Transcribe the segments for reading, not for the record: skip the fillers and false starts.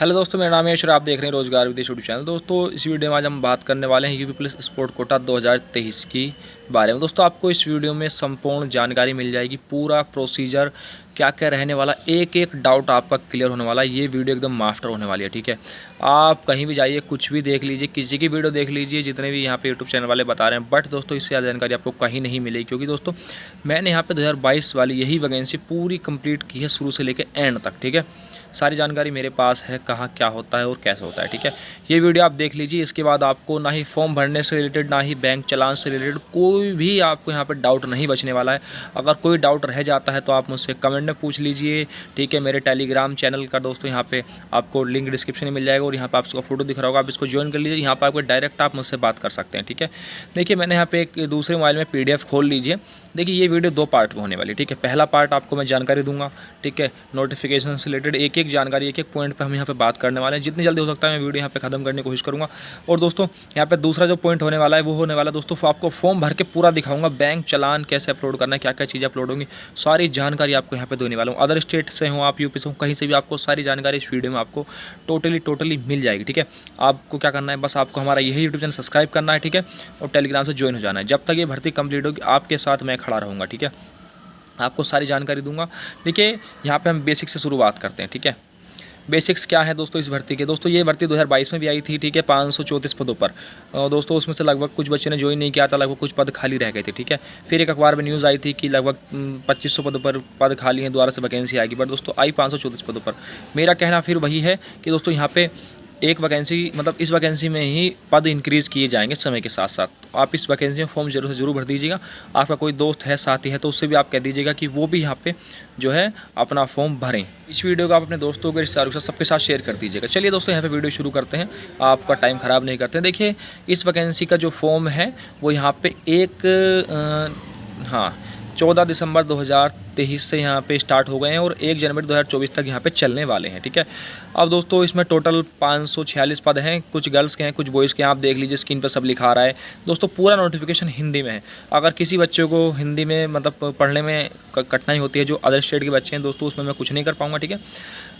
Hello दोस्तों, मेरा नाम है यश और आप देख रहे हैं रोजगार विदेश यूट्यूब चैनल। दोस्तों, इस वीडियो में आज हम बात करने वाले हैं यूपी पुलिस स्पोर्ट कोटा 2023 की बारे में। दोस्तों, आपको इस वीडियो में संपूर्ण जानकारी मिल जाएगी, पूरा प्रोसीजर क्या क्या रहने वाला, एक एक डाउट आपका क्लियर होने वाला है। ये वीडियो एकदम मास्टर होने वाली है, ठीक है। आप कहीं भी जाइए, कुछ भी देख लीजिए, किसी की वीडियो देख लीजिए, जितने भी यहाँ पे यूट्यूब चैनल वाले बता रहे हैं, बट दोस्तों इससे ज़्यादा जानकारी आपको कहीं नहीं मिलेगी, क्योंकि दोस्तों मैंने यहाँ पे 2022 वाली यही वैकेंसी पूरी कंप्लीट की है, शुरू से लेकर एंड तक, ठीक है। सारी जानकारी मेरे पास है, कहाँ क्या होता है और कैसे होता है, ठीक है। ये वीडियो आप देख लीजिए। इसके बाद आपको ना ही फॉर्म भरने से रिलेटेड, ना ही बैंक चालान से रिलेटेड कोई भी आपको यहाँ पे डाउट नहीं बचने वाला है। अगर कोई डाउट रह जाता है तो आप मुझसे कमेंट में पूछ लीजिए, ठीक है। मेरे टेलीग्राम चैनल का दोस्तों यहाँ पे आपको लिंक डिस्क्रिप्शन में मिल जाएगा और यहाँ पर आपको फोटो दिख रहा होगा, आप इसको ज्वाइन कर लीजिए। यहाँ पर आपको डायरेक्ट आप मुझसे बात कर सकते हैं, ठीक है। देखिए, मैंने यहाँ पे एक दूसरे मोबाइल में PDF खोल लीजिए। देखिए, ये वीडियो 2 पार्ट में होने वाली, ठीक है। पहला पार्ट आपको मैं जानकारी दूंगा, ठीक है, नोटिफिकेशन से रिलेटेड एक एक जानकारी, एक एक पॉइंट पे हम यहाँ पे बात करने वाले हैं। जितनी जल्दी हो सकता है मैं वीडियो यहाँ पे खत्म करने की कोशिश करूँगा। और दोस्तों, यहाँ पे दूसरा जो पॉइंट होने वाला है वो होने वाला है दोस्तों, आपको फॉर्म भर के पूरा दिखाऊंगा, बैंक चालान कैसे अपलोड करना है, क्या क्या चीज़ें अपलोड होंगी, सारी जानकारी आपको यहाँ पे देने वाला हूँ। अदर स्टेट से हो आप, यूपी से हो, कहीं से भी आपको सारी जानकारी इस वीडियो में आपको टोटली मिल जाएगी, ठीक है। आपको क्या करना है, बस आपको हमारा यही यूट्यूब चैनल सब्सक्राइब करना है, ठीक है, और टेलीग्राम से ज्वाइन हो जाना है। जब तक ये भर्ती कंप्लीट होगी आपके साथ मैं खड़ा रहूँगा, ठीक है। आपको सारी जानकारी दूंगा। देखिए, यहाँ पे हम बेसिक से शुरुआत करते हैं, ठीक है। बेसिक्स क्या है दोस्तों इस भर्ती के। दोस्तों, ये भर्ती 2022 में भी आई थी, ठीक है, 534 पदों पर। दोस्तों, उसमें से लगभग कुछ बच्चों ने ज्वाइन नहीं किया था, लगभग कुछ पद खाली रह गए थे, ठीक है। फिर एक अखबार में न्यूज़ आई थी कि लगभग 2500 पदों पर पद खाली हैं, दोबारा से वैकेंसी आएगी, बट दोस्तों आई 534 पदों पर। मेरा कहना फिर वही है कि दोस्तों यहाँ पे एक वैकेंसी, मतलब इस वैकेंसी में ही पद इंक्रीज़ किए जाएंगे समय के साथ साथ। तो आप इस वैकेंसी में फॉर्म जरूर से जरूर भर दीजिएगा। आपका कोई दोस्त है, साथी है, तो उससे भी आप कह दीजिएगा कि वो भी यहाँ पे जो है अपना फॉर्म भरें। इस वीडियो को आप अपने दोस्तों के, रिश्तेदारों के साथ, सबके साथ शेयर कर दीजिएगा। चलिए दोस्तों, यहाँ पे वीडियो शुरू करते हैं, आपका टाइम ख़राब नहीं करते हैं। देखिए, इस वैकेंसी का जो फॉर्म है वो यहाँ पे 14 दिसंबर 2023 से यहाँ पे स्टार्ट हो गए हैं और 1 जनवरी 2024 तक यहाँ पे चलने वाले हैं, ठीक है। अब दोस्तों, इसमें टोटल 546 पद हैं, कुछ गर्ल्स के हैं, कुछ बॉयज़ के हैं। आप देख लीजिए, स्क्रीन पर सब लिखा आ रहा है। दोस्तों, पूरा नोटिफिकेशन हिंदी में है। अगर किसी बच्चे को हिंदी में मतलब पढ़ने में कठिनाई होती है, जो अदर स्टेट के बच्चे हैं दोस्तों, उसमें मैं कुछ नहीं कर पाऊँगा, ठीक है।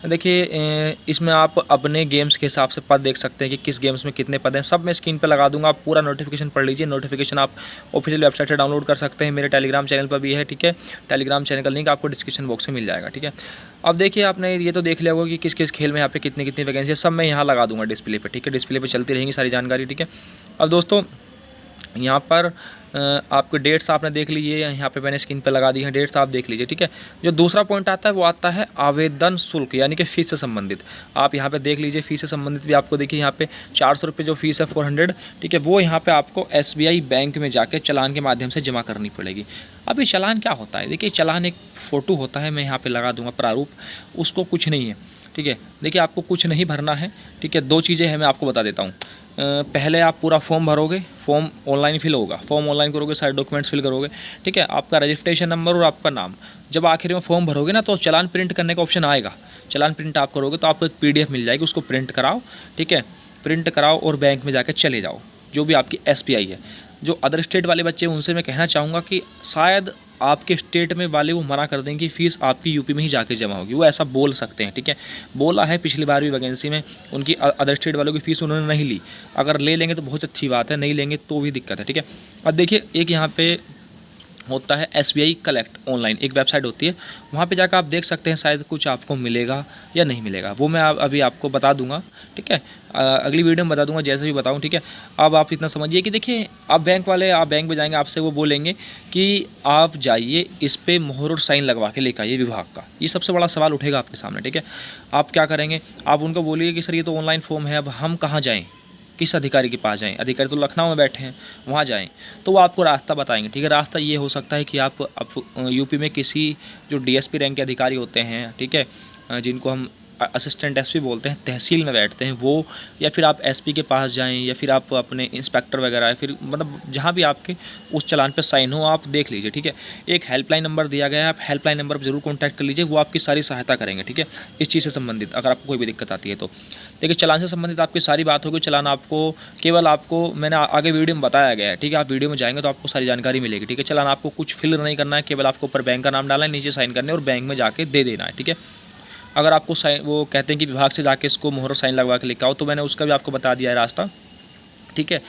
देखिए, इसमें आप अपने गेम्स के हिसाब से पद देख सकते हैं कि किस गेम्स में कितने पद हैं, सब मैं स्क्रीन पर लगा दूंगा। आप पूरा नोटिफिकेशन पढ़ लीजिए। नोटिफिकेशन आप ऑफिशियल वेबसाइट से डाउनलोड कर सकते हैं, मेरे टेलीग्राम चैनल पर भी है, ठीक है। टेलीग्राम चैनल का लिंक आपको डिस्क्रिप्शन बॉक्स में मिल जाएगा, ठीक है। अब देखिए, आपने ये तो देख लिया होगा कि किस किस खेल में यहाँ पे कितनी कितनी वैकेंसी है, सब मैं यहाँ लगा दूंगा डिस्प्ले पे, ठीक है। डिस्प्ले पे चलती रहेंगी सारी जानकारी, ठीक है। अब दोस्तों, यहाँ पर आपके डेट्स आपने देख लीजिए, यहाँ पे मैंने स्क्रीन पे लगा दी है, डेट्स आप देख लीजिए, ठीक है। जो दूसरा पॉइंट आता है वो आता है आवेदन शुल्क, यानी कि फ़ीस से संबंधित। आप यहाँ पे देख लीजिए, फ़ीस से संबंधित भी आपको देखिए, यहाँ पे 400 रुपये जो फीस है, 400, ठीक है, वो यहाँ पे आपको SBI बैंक में जाके चालान के माध्यम से जमा करनी पड़ेगी। अब ये चालान क्या होता है? देखिए, चालान एक फ़ोटो होता है, मैं यहाँ पर लगा दूँगा प्रारूप, उसको कुछ नहीं है, ठीक है। देखिए, आपको कुछ नहीं भरना है, ठीक है। 2 चीज़ें हैं, मैं आपको बता देता हूँ। पहले आप पूरा फॉर्म भरोगे, फॉर्म ऑनलाइन फिल होगा, फॉर्म ऑनलाइन करोगे, सारे डॉक्यूमेंट्स फिल करोगे, ठीक है। आपका रजिस्ट्रेशन नंबर और आपका नाम, जब आखिर में फॉर्म भरोगे ना, तो चालान प्रिंट करने का ऑप्शन आएगा। चालान प्रिंट आप करोगे तो आपको एक PDF मिल जाएगी, उसको प्रिंट कराओ, ठीक है। प्रिंट कराओ और बैंक में जाके चले जाओ, जो भी आपकी SBI है। जो अदर स्टेट वाले बच्चे हैं उनसे मैं कहना चाहूँगा कि शायद आपके स्टेट में वाले वो मना कर देंगे कि फ़ीस आपकी यूपी में ही जाके जमा होगी, वो ऐसा बोल सकते हैं, ठीक है। बोला है पिछली बार भी वैकेंसी में, उनकी अदर स्टेट वालों की फ़ीस उन्होंने नहीं ली। अगर ले लेंगे तो बहुत अच्छी बात है, नहीं लेंगे तो भी दिक्कत है, ठीक है। अब देखिए, एक यहाँ पे होता है SBI कलेक्ट ऑनलाइन, एक वेबसाइट होती है, वहाँ पे जाकर आप देख सकते हैं, शायद कुछ आपको मिलेगा या नहीं मिलेगा, वो मैं अभी आपको बता दूंगा, ठीक है। अगली वीडियो में बता दूंगा, जैसे भी बताऊं, ठीक है। अब आप इतना समझिए कि देखिए, आप बैंक में जाएंगे, आपसे वो बोलेंगे कि आप जाइए, इस पर मोहर और साइन लगवा के लेकर आइए विभाग का। ये सबसे बड़ा सवाल उठेगा आपके सामने, ठीक है। आप क्या करेंगे, आप उनको बोलिए कि सर ये तो ऑनलाइन फॉर्म है, अब हम कहाँ जाएँ, किस अधिकारी के पास जाएं। अधिकारी तो लखनऊ में बैठे हैं, वहाँ जाएं, तो वो आपको रास्ता बताएंगे, ठीक है। रास्ता ये हो सकता है कि आप यूपी में किसी जो DSP रैंक के अधिकारी होते हैं, ठीक है, जिनको हम असिस्टेंट SP बोलते हैं, तहसील में बैठते हैं वो, या फिर आप SP के पास जाएं, या फिर आप अपने इंस्पेक्टर वगैरह, या फिर मतलब जहाँ भी आपके उस चालान पे साइन हो, आप देख लीजिए, ठीक है। एक हेल्पलाइन नंबर दिया गया है, आप हेल्पलाइन नंबर पर जरूर कॉन्टैक्ट कर लीजिए, वो आपकी सारी सहायता करेंगे, ठीक है, इस चीज़ से संबंधित। अगर आपको कोई भी दिक्कत आती है तो देखिए, चालान से संबंधित आपकी सारी बात होगी। चालान आपको केवल आपको मैंने आगे वीडियो में बताया गया है, ठीक है। आप वीडियो में जाएंगे तो आपको सारी जानकारी मिलेगी, ठीक है। चालान आपको कुछ फिल नहीं करना है, केवल आपको ऊपर बैंक का नाम डालना है, नीचे साइन करने और बैंक में जाके दे देना है, ठीक है। अगर आपको साइन वो कहते हैं कि विभाग से जाके इसको मोहर साइन लगवा के लेकर आओ, तो मैंने उसका भी आपको बता दिया है रास्ता, ठीक है।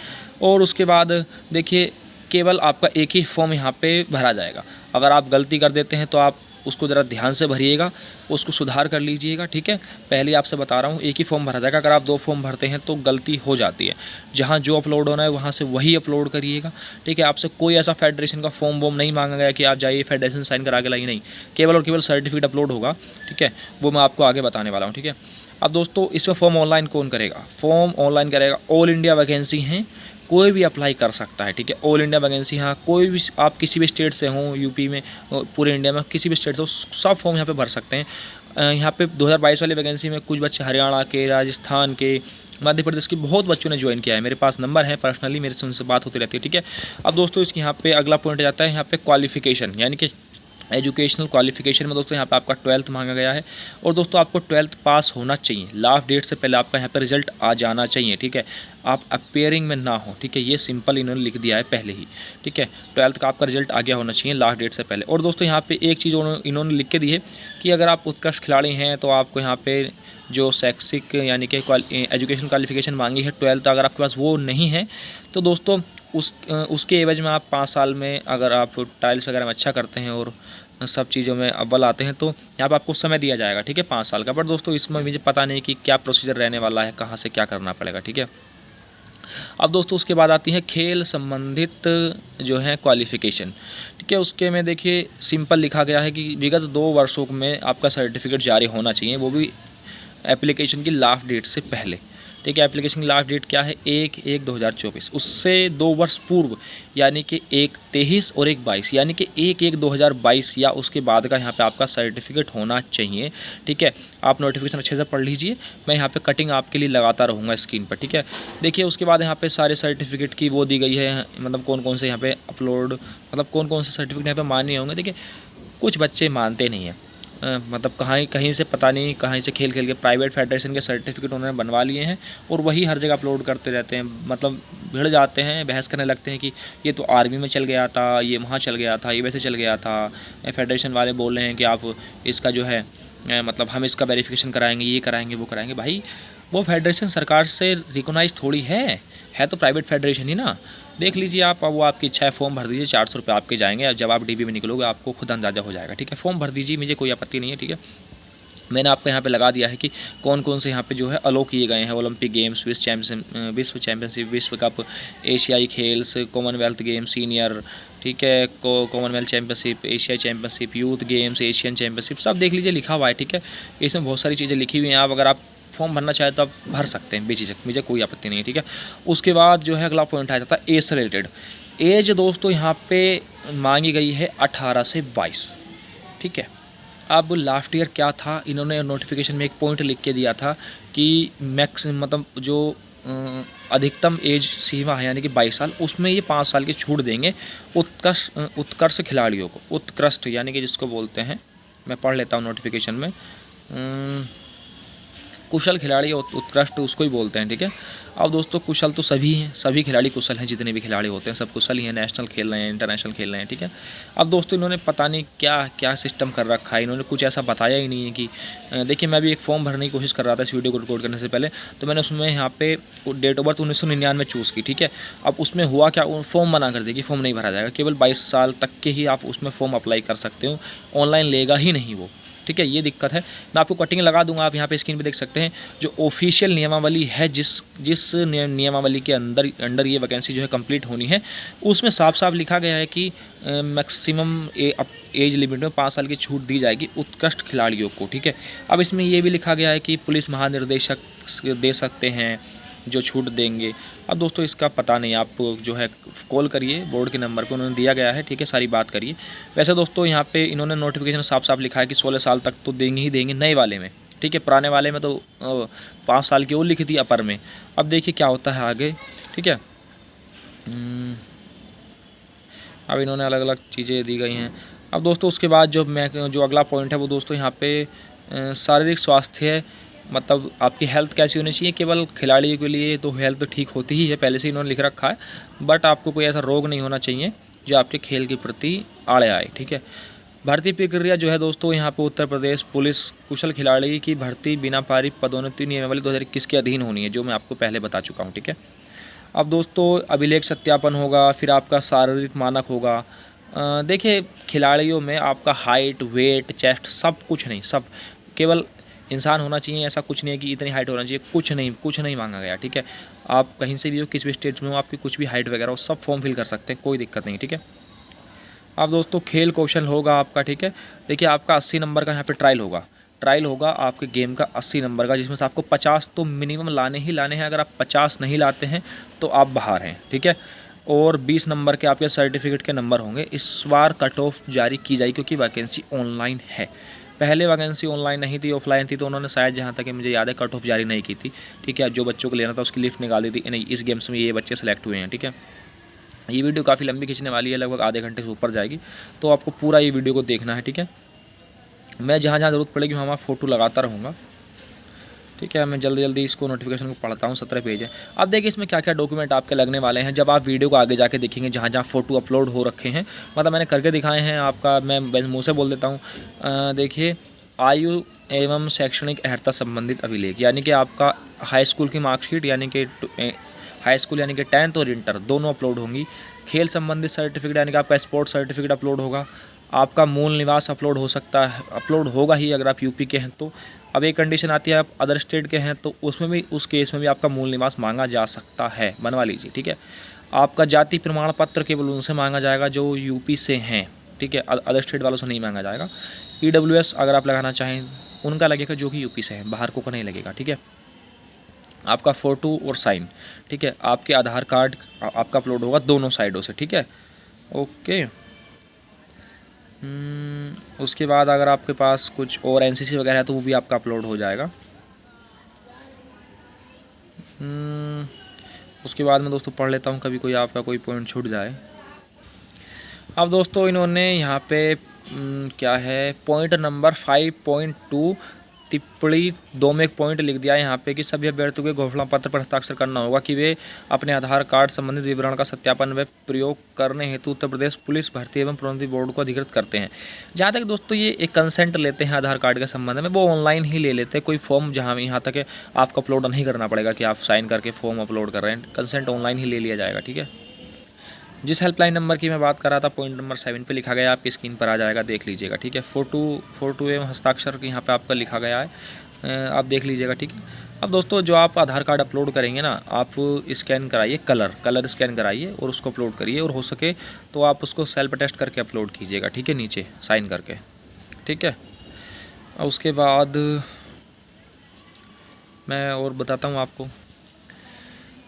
और उसके बाद देखिए केवल आपका एक ही फॉर्म यहाँ पे भरा जाएगा। अगर आप गलती कर देते हैं तो आप उसको ज़रा ध्यान से भरिएगा, उसको सुधार कर लीजिएगा, ठीक है। पहले आपसे बता रहा हूँ एक ही फॉर्म भरा जाएगा। अगर आप 2 फॉर्म भरते हैं तो गलती हो जाती है। जहाँ जो अपलोड होना है वहाँ से वही अपलोड करिएगा, ठीक है। आपसे कोई ऐसा फेडरेशन का फॉर्म वॉर्म नहीं मांगा गया कि आप जाइए फेडरेशन साइन करा के लाइए, नहीं, केवल और केवल सर्टिफिकेट अपलोड होगा, ठीक है। वो मैं आपको आगे बताने वाला हूँ, ठीक है। अब दोस्तों इसमें फॉर्म ऑनलाइन कौन करेगा? फॉर्म ऑनलाइन करेगा, ऑल इंडिया वैकेंसी हैं, कोई भी अप्लाई कर सकता है, ठीक है। ऑल इंडिया वैकेंसी, हाँ, कोई भी आप किसी भी स्टेट से हों, यूपी में, पूरे इंडिया में किसी भी स्टेट से हो, सब फॉर्म यहाँ पे भर सकते हैं। यहाँ पे 2022 वाली वैकेंसी में कुछ बच्चे हरियाणा के, राजस्थान के, मध्य प्रदेश के बहुत बच्चों ने ज्वाइन किया है। मेरे पास नंबर है, पर्सनली मेरे से उनसे बात होती रहती है, ठीक है। अब दोस्तों इसकी यहाँ पे अगला पॉइंट जाता है यहाँ पे क्वालिफिकेशन, यानी कि एजुकेशनल क्वालिफिकेशन में दोस्तों यहाँ पे आपका 12th मांगा गया है। और दोस्तों आपको 12th पास होना चाहिए, लास्ट डेट से पहले आपका यहाँ पे रिजल्ट आ जाना चाहिए, ठीक है। आप अपेयरिंग में ना हो, ठीक है, ये सिंपल इन्होंने लिख दिया है पहले ही, ठीक है। 12th का आपका रिजल्ट आ गया होना चाहिए लास्ट डेट से पहले। और दोस्तों यहाँ पे एक चीज़ इन्होंने लिख के दी है कि अगर आप उत्कृष्ट खिलाड़ी हैं तो आपको यहाँ पे जो शैक्षिक यानी कि एजुकेशन क्वालिफिकेशन मांगी है 12th, अगर आपके पास वो नहीं है तो दोस्तों उसके एवज में आप 5 साल में अगर आप टाइल्स वगैरह में अच्छा करते हैं और सब चीज़ों में अव्वल आते हैं तो यहाँ पर आपको समय दिया जाएगा, ठीक है, 5 साल का। बट दोस्तों इसमें मुझे पता नहीं कि क्या प्रोसीजर रहने वाला है, कहाँ से क्या करना पड़ेगा, ठीक है। अब दोस्तों उसके बाद आती है खेल संबंधित जो है क्वालिफ़िकेशन, ठीक है। उसके में देखिए सिंपल लिखा गया है कि विगत 2 वर्षों में आपका सर्टिफिकेट जारी होना चाहिए, वो भी एप्लीकेशन की लास्ट डेट से पहले, ठीक है। एप्लीकेशन की लास्ट डेट क्या है? 1/1/2024, उससे 2 वर्ष पूर्व यानी कि 1/23 और 1/22 यानी कि 1/1/2022 या उसके बाद का यहाँ पे आपका सर्टिफिकेट होना चाहिए, ठीक है। आप नोटिफिकेशन अच्छे से पढ़ लीजिए, मैं यहाँ पे कटिंग आपके लिए लगाता रहूँगा स्क्रीन पर, ठीक है। देखिए उसके बाद यहाँ पे सारे सर्टिफिकेट की वो दी गई है, मतलब कौन कौन से यहाँ पे अपलोड, मतलब कौन कौन से सर्टिफिकेट यहाँ पे मान्य होंगे। देखिए कुछ बच्चे मानते नहीं हैं, मतलब कहीं से पता नहीं कहीं से खेल के प्राइवेट फेडरेशन के सर्टिफिकेट उन्होंने बनवा लिए हैं और वही हर जगह अपलोड करते रहते हैं। मतलब भिड़ जाते हैं, बहस करने लगते हैं कि ये तो आर्मी में चल गया था, ये वहाँ चल गया था, ये वैसे चल गया था। फेडरेशन वाले बोल रहे हैं कि आप इसका जो है मतलब हम इसका वेरिफिकेशन कराएंगे, ये कराएंगे, वो कराएंगे। भाई वो फेडरेशन सरकार से रिकोगनाइज थोड़ी है तो प्राइवेट फेडरेशन ही ना। देख लीजिए आप, वो आपकी इच्छा है, फॉर्म भर दीजिए, 400 रुपये आपके जाएंगे। जब आप डीबी में निकलोगे आपको खुद अंदाज़ा हो जाएगा, ठीक है। फॉर्म भर दीजिए, मुझे कोई आपत्ति नहीं है, ठीक है। मैंने आपको यहाँ पे लगा दिया है कि कौन कौन से यहाँ पे जो है अलो किए गए हैं। ओलंपिक गेम्स, विश्व चैम्पियनशिप, विश्व कप, एशियाई खेल्स, कॉमनवेल्थ गेम सीनियर, ठीक है, कॉमनवेल्थ चैम्पियनशिप, एशियाई championship, youth games, Asian championship, सब देख लीजिए लिखा हुआ है, ठीक है। इसमें बहुत सारी चीज़ें लिखी हुई हैं। आप अगर आप फॉर्म भरना चाहे तो आप भर सकते हैं बेझिझक, मुझे कोई आपत्ति नहीं है, ठीक है। उसके बाद जो है अगला पॉइंट आ जाता है एज से रिलेटेड। एज दोस्तों यहाँ पे मांगी गई है 18 से 22, ठीक है। अब लास्ट ईयर क्या था, इन्होंने नोटिफिकेशन में एक पॉइंट लिख के दिया था कि मतलब जो अधिकतम एज सीमा है यानी कि 22 साल, उसमें ये 5 साल की छूट देंगे उत्कर्ष खिलाड़ियों को। उत्कृष्ट यानी कि जिसको बोलते हैं, मैं पढ़ लेता हूँ नोटिफिकेशन में, कुशल खिलाड़ी उत्कृष्ट उसको ही बोलते हैं, ठीक है। अब दोस्तों कुशल तो सभी हैं, सभी खिलाड़ी कुशल हैं, जितने भी खिलाड़ी होते हैं सब कुशल ही हैं, नेशनल खेल रहे हैं, इंटरनेशनल खेल रहे हैं, ठीक है। अब दोस्तों इन्होंने पता नहीं क्या क्या सिस्टम कर रखा है, इन्होंने कुछ ऐसा बताया ही नहीं है कि देखिए मैं भी एक फॉर्म भरने की कोशिश कर रहा था इस वीडियो को रिकॉर्ड करने से पहले, तो मैंने उसमें यहाँ पे डेट ऑफ बर्थ 1999 चूज़ की, ठीक है। अब उसमें हुआ क्या, फॉर्म मना कर देगी, फॉर्म नहीं भरा जाएगा, केवल 22 साल तक के ही आप उसमें फॉर्म अप्लाई कर सकते हो, ऑनलाइन लेगा ही नहीं वो, ठीक है। ये दिक्कत है, मैं आपको कटिंग लगा दूंगा, आप यहाँ पे स्क्रीन पे देख सकते हैं। जो ऑफिशियल नियमावली है, जिस नियमावली के अंडर ये वैकेंसी जो है कंप्लीट होनी है, उसमें साफ साफ लिखा गया है कि मैक्सिमम एज लिमिट में 5 साल की छूट दी जाएगी उत्कृष्ट खिलाड़ियों को, ठीक है। अब इसमें ये भी लिखा गया है कि पुलिस महानिर्देशक दे सकते हैं जो छूट देंगे। अब दोस्तों इसका पता नहीं, आप जो है कॉल करिए बोर्ड के नंबर पे, उन्होंने दिया गया है, ठीक है, सारी बात करिए। वैसे दोस्तों यहाँ पे इन्होंने नोटिफिकेशन साफ साफ लिखा है कि 16 साल तक तो देंगे ही देंगे नए वाले में, ठीक है। पुराने वाले में तो 5 साल की वो लिखी थी अपर में। अब देखिए क्या होता है आगे, ठीक है। अब इन्होंने अलग अलग चीज़ें दी गई हैं। अब दोस्तों उसके बाद जो अगला पॉइंट है वो दोस्तों यहाँ पे शारीरिक स्वास्थ्य, मतलब आपकी हेल्थ कैसी होनी चाहिए। केवल खिलाड़ियों के लिए तो हेल्थ ठीक होती ही है, पहले से इन्होंने लिख रखा है, बट आपको कोई ऐसा रोग नहीं होना चाहिए जो आपके खेल के प्रति आड़े आए, ठीक है। भर्ती प्रक्रिया जो है दोस्तों यहाँ पे उत्तर प्रदेश पुलिस कुशल खिलाड़ी की भर्ती बिना पारी पदोन्नति नियमावली 2021 के अधीन होनी है, जो मैं आपको पहले बता चुका हूँ। ठीक है, अब दोस्तों अभिलेख सत्यापन होगा, फिर आपका शारीरिक मानक होगा। देखिए खिलाड़ियों में आपका हाइट, वेट, चेस्ट सब कुछ नहीं, सब केवल इंसान होना चाहिए, ऐसा कुछ नहीं है कि इतनी हाइट होना चाहिए, कुछ नहीं मांगा गया। ठीक है, आप कहीं से भी हो, किस भी स्टेज में हो, आपकी कुछ भी हाइट वगैरह हो, सब फॉर्म फिल कर सकते हैं, कोई दिक्कत नहीं। ठीक है, अब दोस्तों खेल कौशल होगा आपका। ठीक है, देखिए आपका 80 नंबर का यहाँ पे ट्रायल होगा आपके गेम का 80 नंबर का, जिसमें से आपको 50 तो मिनिमम लाने ही लाने हैं। अगर आप 50 नहीं लाते हैं तो आप बाहर हैं। ठीक है, और 20 नंबर के आपके सर्टिफिकेट के नंबर होंगे। इस बार कट ऑफ जारी की जाएगी क्योंकि वैकेंसी ऑनलाइन है। पहले वैकेंसी ऑनलाइन नहीं थी, ऑफलाइन थी, तो उन्होंने शायद जहाँ तक मुझे याद है कट ऑफ जारी नहीं की थी। ठीक है, जो बच्चों को लेना था उसकी लिस्ट निकाल दी थी, नहीं इस गेम्स में ये बच्चे सेलेक्ट हुए हैं। ठीक है, ये वीडियो काफ़ी लंबी खींचने वाली है, लगभग आधे घंटे से ऊपर जाएगी, तो आपको पूरा ये वीडियो को देखना है। ठीक है, मैं जहाँ जहाँ ज़रूरत पड़ेगी वहाँ फ़ोटो लगाता रहूँगा। ठीक है, मैं जल्दी इसको नोटिफिकेशन को पढ़ता हूँ। 17 पेज है। अब देखिए इसमें क्या क्या डॉक्यूमेंट आपके लगने वाले हैं। जब आप वीडियो को आगे जाके देखेंगे, जहाँ जहाँ फ़ोटो अपलोड हो रखे हैं, मतलब मैंने करके दिखाए हैं आपका, मैं मुँह से बोल देता हूँ। देखिए आयु एवं शैक्षणिक अर्हता संबंधित अभिलेख, यानी कि आपका हाई स्कूल की मार्कशीट, यानी कि हाई स्कूल यानी कि 10th और इंटर दोनों अपलोड होंगी। खेल संबंधित सर्टिफिकेट यानी कि आपका स्पोर्ट्स सर्टिफिकेट अपलोड होगा। आपका मूल निवास अपलोड हो सकता है, अपलोड होगा ही अगर आप यूपी के हैं तो। अब एक कंडीशन आती है आप अदर स्टेट के हैं तो उसमें भी, उस केस में भी आपका मूल निवास मांगा जा सकता है, बनवा लीजिए। ठीक है, आपका जाति प्रमाण पत्र केवल उनसे मांगा जाएगा जो यूपी से हैं। ठीक है, अदर स्टेट वालों से नहीं मांगा जाएगा। EWS अगर आप लगाना चाहें उनका लगेगा जो कि यूपी से है, बाहर को नहीं लगेगा। ठीक है, आपका फ़ोटो और साइन। ठीक है, आपके आधार कार्ड आपका अपलोड होगा दोनों साइडों से। ठीक है, ओके। उसके बाद अगर आपके पास कुछ और NCC वगैरह है तो वो भी आपका अपलोड हो जाएगा। उसके बाद मैं दोस्तों पढ़ लेता हूँ, कभी कोई आपका कोई पॉइंट छूट जाए। अब दोस्तों इन्होंने यहाँ पे क्या है, पॉइंट नंबर 5.2 टिप्पणी 2 में एक पॉइंट लिख दिया है यहाँ पे कि सभी अभ्यर्थियों के घोषणा पत्र पर हस्ताक्षर करना होगा कि वे अपने आधार कार्ड संबंधित विवरण का सत्यापन व प्रयोग करने हेतु उत्तर प्रदेश पुलिस भर्ती एवं प्रोन्नति बोर्ड को अधिकृत करते हैं। जहाँ तक दोस्तों ये एक कंसेंट लेते हैं आधार कार्ड के संबंध में, वो ऑनलाइन ही ले लेते हैं। कोई फॉर्म जहाँ यहाँ तक है आपको अपलोड नहीं करना पड़ेगा कि आप साइन करके फॉर्म अपलोड कर रहे हैं, कंसेंट ऑनलाइन ही ले लिया जाएगा। ठीक है, जिस हेल्पलाइन नंबर की मैं बात कर रहा था पॉइंट नंबर 7 पे लिखा गया है, आपकी स्क्रीन पर आ जाएगा, देख लीजिएगा। ठीक है, फ़ोटो एवं हस्ताक्षर यहाँ पे आपका लिखा गया है, आप देख लीजिएगा। ठीक है, अब दोस्तों जो आप आधार कार्ड अपलोड करेंगे ना, आप स्कैन कराइए, कलर स्कैन कराइए और उसको अपलोड करिए, और हो सके तो आप उसको सेल्फ टेस्ट करके अपलोड कीजिएगा। ठीक है, नीचे साइन करके। ठीक है, और उसके बाद मैं और बताता हूँ आपको।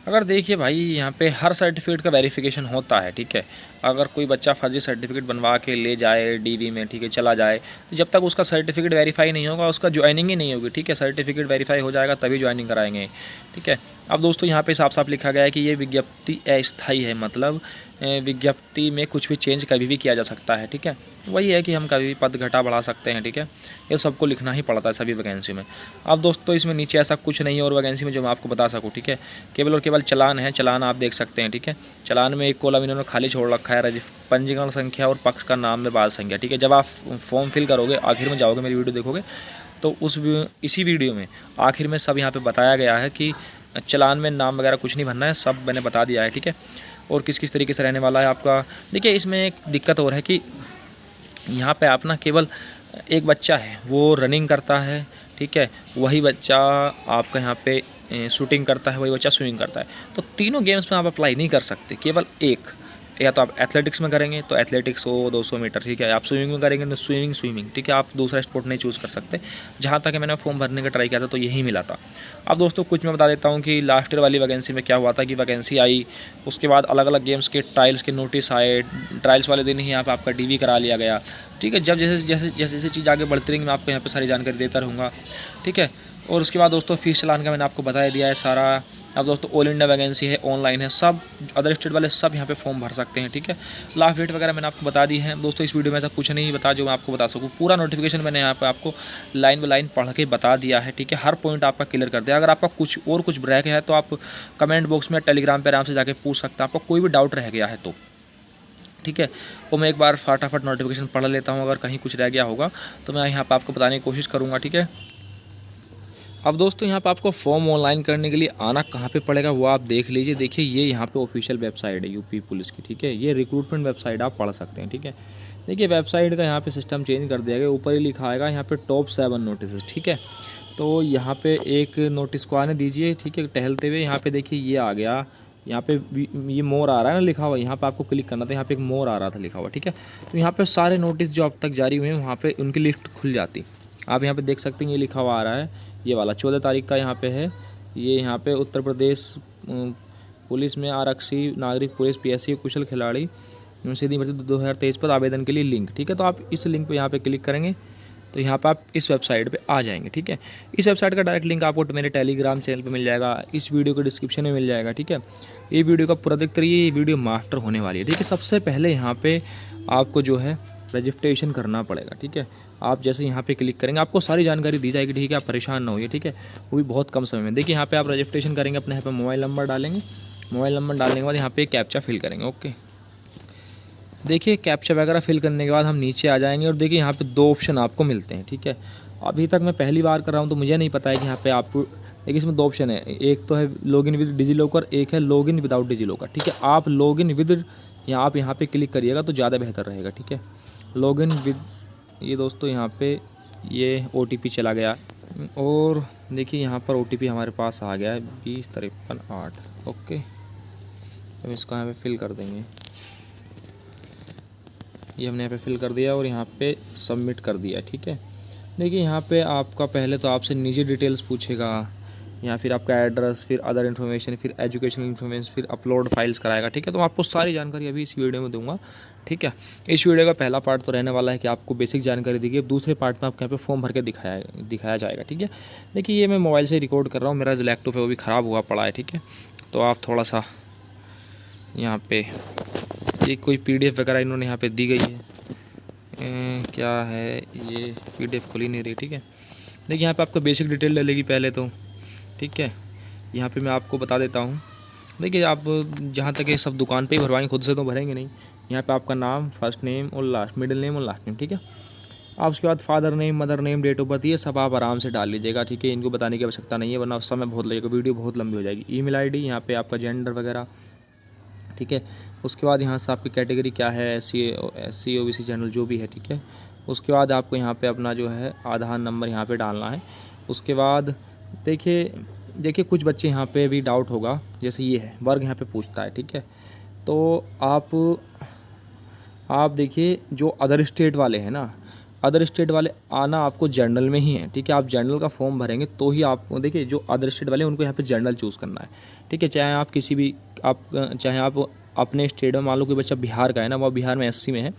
अगर देखिए भाई यहाँ पे हर सर्टिफिकेट का वेरिफिकेशन होता है। ठीक है, अगर कोई बच्चा फर्जी सर्टिफिकेट बनवा के ले जाए DV में, ठीक है, चला जाए, तो जब तक उसका सर्टिफिकेट वेरीफाई नहीं होगा उसका ज्वाइनिंग ही नहीं होगी। ठीक है, सर्टिफिकेट वेरीफाई हो जाएगा तभी ज्वाइनिंग कराएंगे। ठीक है, अब दोस्तों यहाँ पे साफ साफ लिखा गया है कि ये विज्ञप्ति अस्थायी है, मतलब विज्ञप्ति में कुछ भी चेंज कभी भी किया जा सकता है। ठीक है, वही है कि हम कभी भी पद घटा बढ़ा सकते हैं। ठीक है, ये सबको लिखना ही पड़ता है सभी वैकेंसी में। अब दोस्तों इसमें नीचे ऐसा कुछ नहीं है और वैकेंसी में जो मैं आपको बता सकूँ। ठीक है, केवल और केवल चलान है, चलान आप देख सकते हैं। ठीक है, चलान में एक कॉलम इन्होंने खाली छोड़ रखा है, पंजीकरण संख्या और पक्ष का नाम में बाद संख्या। ठीक है, जब आप फॉर्म फिल करोगे, आखिर में जाओगे, मेरी वीडियो देखोगे तो इसी वीडियो में आखिर में सब यहाँ पे बताया गया है कि चलान में नाम वगैरह कुछ नहीं भरना है, सब मैंने बता दिया है। ठीक है, और किस किस तरीके से रहने वाला है आपका। देखिए इसमें एक दिक्कत और है कि यहाँ पे आप ना केवल एक बच्चा है वो रनिंग करता है। ठीक है, वही बच्चा आपका यहाँ पे शूटिंग करता है, वही बच्चा स्विमिंग करता है, तो तीनों गेम्स में आप अप्लाई नहीं कर सकते, केवल एक। या तो आप एथलेटिक्स में करेंगे तो एथलेटिक्स हो 200 मीटर। ठीक है, आप स्विमिंग में करेंगे तो स्विमिंग। ठीक है, आप दूसरा स्पोर्ट नहीं चूज़ कर सकते। जहाँ तक मैंने फॉर्म भरने का ट्राई किया था तो यही मिला था। अब दोस्तों कुछ मैं बता देता हूँ कि लास्ट ईयर वाली वैकेंसी में क्या हुआ था कि वैकेंसी आई, उसके बाद अलग अलग गेम्स के ट्रायल्स के नोटिस आए, ट्रायल्स वाले दिन ही यहाँ पर आपका DV करा लिया गया। ठीक है, जब जैसे जैसे चीज़ आगे बढ़ती रहेंगी मैं आपको यहाँ पर सारी जानकारी देता रहूँगा। ठीक है, और उसके बाद दोस्तों फीस चलान का मैंने आपको बता दिया है सारा। अब दोस्तों ऑल इंडिया वैकेंसी है, ऑनलाइन है, सब अदर स्टेट वाले सब यहाँ पे फॉर्म भर सकते हैं। ठीक है, लास्ट डेट वगैरह मैंने आपको बता दी है। दोस्तों इस वीडियो में ऐसा कुछ नहीं बता जो मैं आपको बता सकूँ, पूरा नोटिफिकेशन मैंने यहाँ पे आपको लाइन बाय लाइन पढ़ के बता दिया है। ठीक है, हर पॉइंट आपका क्लियर कर दिया। अगर आपका कुछ ब्रेक है तो आप कमेंट बॉक्स में टेलीग्राम पर आराम से जाके पूछ सकते हैं, आपका कोई भी डाउट रह गया है तो। ठीक है। वो मैं एक बार फटाफट नोटिफिकेशन पढ़ लेता हूँ, अगर कहीं कुछ रह गया होगा तो मैं यहाँ पर आपको बताने की कोशिश करूँगा। ठीक है। अब दोस्तों यहाँ पे आपको फॉर्म ऑनलाइन करने के लिए आना कहाँ पे पड़ेगा वो आप देख लीजिए। देखिए ये यहाँ पे ऑफिशियल वेबसाइट है यूपी पुलिस की। ठीक है, ये रिक्रूटमेंट वेबसाइट आप पढ़ सकते हैं। ठीक है, देखिए वेबसाइट का यहाँ पे सिस्टम चेंज कर दिया गया, ऊपर ही लिखा आएगा यहाँ पे टॉप 7 नोटिस। ठीक है, तो यहाँ पे एक नोटिस को आने दीजिए। ठीक है, टहलते हुए यहाँ पे देखिए ये आ गया, यहाँ पे ये मोर आ रहा है ना लिखा हुआ, यहाँ पे आपको क्लिक करना था, यहाँ पे एक मोर आ रहा था लिखा हुआ। ठीक है, तो यहाँ पे सारे नोटिस जो अब तक जारी हुए हैं वहाँ पे उनकी लिस्ट खुल जाती। आप यहाँ पे देख सकते हैं ये लिखा हुआ आ रहा है, ये वाला 14 तारीख का यहाँ पे है। ये यहाँ पे उत्तर प्रदेश पुलिस में आरक्षी नागरिक पुलिस PSC कुशल खिलाड़ी सीधी भर्ती 2023 पर आवेदन के लिए लिंक। ठीक है, तो आप इस लिंक पे यहाँ पे क्लिक करेंगे तो यहाँ पे आप इस वेबसाइट पे आ जाएंगे। ठीक है, इस वेबसाइट का डायरेक्ट लिंक आपको मेरे टेलीग्राम चैनल पे मिल जाएगा, इस वीडियो के डिस्क्रिप्शन में मिल जाएगा। ठीक है, ये वीडियो का पूरा देखते रहिए, ये वीडियो मास्टर होने वाली है। ठीक है, सबसे पहले यहाँ पे आपको जो है रजिस्ट्रेशन करना पड़ेगा। ठीक है, आप जैसे यहाँ पे क्लिक करेंगे आपको सारी जानकारी दी जाएगी। ठीक है, आप परेशान ना होइए। ठीक है, वो भी बहुत कम समय में। देखिए यहाँ पे आप रजिस्ट्रेशन करेंगे, अपने यहाँ पे मोबाइल नंबर डालेंगे, मोबाइल नंबर डालने के बाद यहाँ पे कैप्चा फिल करेंगे। ओके, देखिए कैप्चा वगैरह फिल करने के बाद हम नीचे आ जाएंगे और देखिए यहाँ पे 2 ऑप्शन आपको मिलते हैं। ठीक है, अभी तक मैं पहली बार कर रहा हूँ तो मुझे नहीं पता है कि यहाँ पे आपको, देखिए इसमें 2 ऑप्शन है, एक तो है लॉगिन विद डिजीलॉकर, एक है लॉगिन विदाउट डिजीलॉकर। ठीक है, आप लॉगिन विद आप यहाँ पे क्लिक करिएगा तो ज़्यादा बेहतर रहेगा। ठीक है, लॉगिन विद, ये दोस्तों यहाँ पे ये OTP चला गया और देखिए यहाँ पर OTP हमारे पास आ गया है 205358। ओके, तो इसको यहाँ पे फिल कर देंगे, ये हमने यहाँ पे फिल कर दिया और यहाँ पे सबमिट कर दिया। ठीक है, देखिए यहाँ पे आपका पहले तो आपसे निजी डिटेल्स पूछेगा, या फिर आपका एड्रेस, फिर अदर इन्फॉर्मेशन, फिर एजुकेशनल इन्फॉर्मेशन, फिर अपलोड फाइल्स कराएगा। ठीक है, तो मैं आपको सारी जानकारी अभी इस वीडियो में दूंगा। ठीक है, इस वीडियो का पहला पार्ट तो रहने वाला है कि आपको बेसिक जानकारी दी गई, दूसरे पार्ट में आपको यहाँ पे फॉर्म भर के दिखाया जाएगा। ठीक है, देखिए ये मैं मोबाइल से रिकॉर्ड कर रहा हूँ, मेरा जो लैपटॉप है वो भी ख़राब हुआ पड़ा है। ठीक है, तो आप थोड़ा सा यहाँ पे ये कोई PDF वगैरह इन्होंने यहाँ पर दी गई है, क्या है ये PDF खुल ही नहीं रही। ठीक है, देखिए यहाँ पे आपको बेसिक डिटेल ले लेगी पहले तो। ठीक है, यहाँ पे मैं आपको बता देता हूँ, देखिए आप जहाँ तक ये सब दुकान पे ही भरवाएंगे, खुद से तो भरेंगे नहीं। यहाँ पे आपका नाम, फर्स्ट नेम और लास्ट, मिडिल नेम और लास्ट नेम। ठीक है, आप उसके बाद father name, mother name, date of birth, ये सब आप आराम से डाल लीजिएगा। ठीक है, इनको बताने की आवश्यकता नहीं है वरना उस समय बहुत लगेगा, वीडियो बहुत लंबी हो जाएगी। email ID, यहाँ पे आपका जेंडर वगैरह। ठीक है, उसके बाद यहाँ से आपकी कैटेगरी क्या है, SC OBC जनरल जो भी है। ठीक है, उसके बाद आपको यहाँ पे अपना जो है आधार नंबर यहाँ पे डालना है। उसके बाद देखिए कुछ बच्चे यहाँ पे भी डाउट होगा, जैसे ये है वर्ग यहाँ पे पूछता है। ठीक है, तो आप देखिए जो अदर स्टेट वाले हैं ना, अदर स्टेट वाले आना आपको जनरल में ही है। ठीक है, आप जनरल का फॉर्म भरेंगे तो ही आप, देखिए जो अदर स्टेट वाले हैं उनको यहाँ पे जनरल चूज़ करना है। ठीक है, चाहे आप किसी भी चाहे आप अपने स्टेट में, मान लो कोई बच्चा बिहार का है ना, वो बिहार में SC में है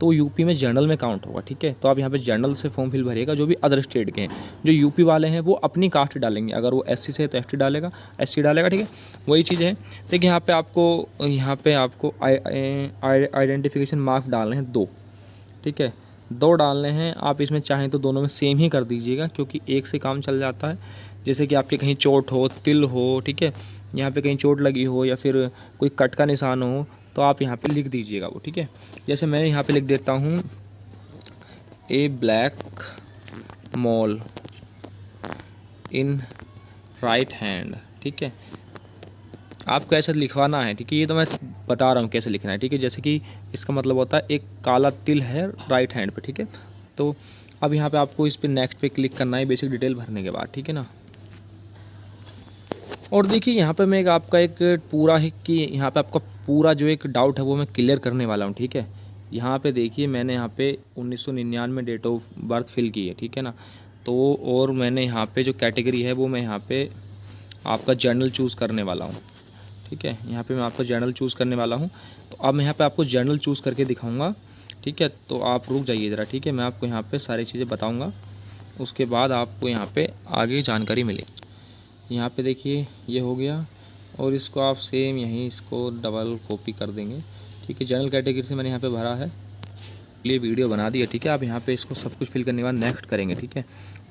तो यूपी में जनरल में काउंट होगा। ठीक है, तो आप यहाँ पे जनरल से फॉर्म फिल भरिएगा। जो भी अदर स्टेट के हैं, जो यूपी वाले हैं वो अपनी कास्ट डालेंगे, अगर वो SC से है तो SC डालेगा, SC डालेगा। ठीक है, वही चीज़ है। देखिए यहाँ पे आपको आइडेंटिफिकेशन मार्क्स डालने हैं 2। ठीक है, 2 डालने हैं। आप इसमें चाहें तो दोनों में सेम ही कर दीजिएगा, क्योंकि एक से काम चल जाता है। जैसे कि आपके कहीं चोट हो, तिल हो, ठीक है, यहाँ पे कहीं चोट लगी हो या फिर कोई कट का निशान हो तो आप यहाँ पे लिख दीजिएगा वो। ठीक है, जैसे मैं यहाँ पे लिख देता हूँ a black mole in right hand. ठीक है, आपको ऐसे लिखवाना है। ठीक है, ये तो मैं बता रहा हूँ कैसे लिखना है। ठीक है, जैसे कि इसका मतलब होता है एक काला तिल है राइट हैंड पे। ठीक है, तो अब यहाँ पे आपको इस पे नेक्स्ट पे क्लिक करना है बेसिक डिटेल भरने के बाद। ठीक है ना, और देखिए यहाँ पे मैं आपका एक पूरा है कि यहाँ पे आपका पूरा जो एक डाउट है वो मैं क्लियर करने वाला हूँ। ठीक है, यहाँ पे देखिए मैंने यहाँ पे 1999 डेट ऑफ बर्थ फिल की है। ठीक है ना, तो और मैंने यहाँ पे जो कैटेगरी है वो मैं यहाँ पे आपका जनरल चूज़ करने वाला हूँ। ठीक है, यहाँ पे मैं आपका जनरल चूज़ करने वाला हूँ। तो अब मैं यहाँ पे आपको जनरल चूज़ करके दिखाऊंगा। ठीक है, तो आप रुक जाइए ज़रा। ठीक है, मैं आपको यहाँ पे सारी चीज़ें बताऊँगा, उसके बाद आपको यहाँ पे आगे जानकारी मिलेगी। यहाँ पे देखिए ये हो गया और इसको आप सेम यहीं इसको डबल कॉपी कर देंगे। ठीक है, जनरल कैटेगरी से मैंने यहाँ पे भरा है आपके लिए वीडियो बना दी है, ठीक है। आप यहाँ पे इसको सब कुछ फिल करने के बाद नेक्स्ट करेंगे, ठीक है।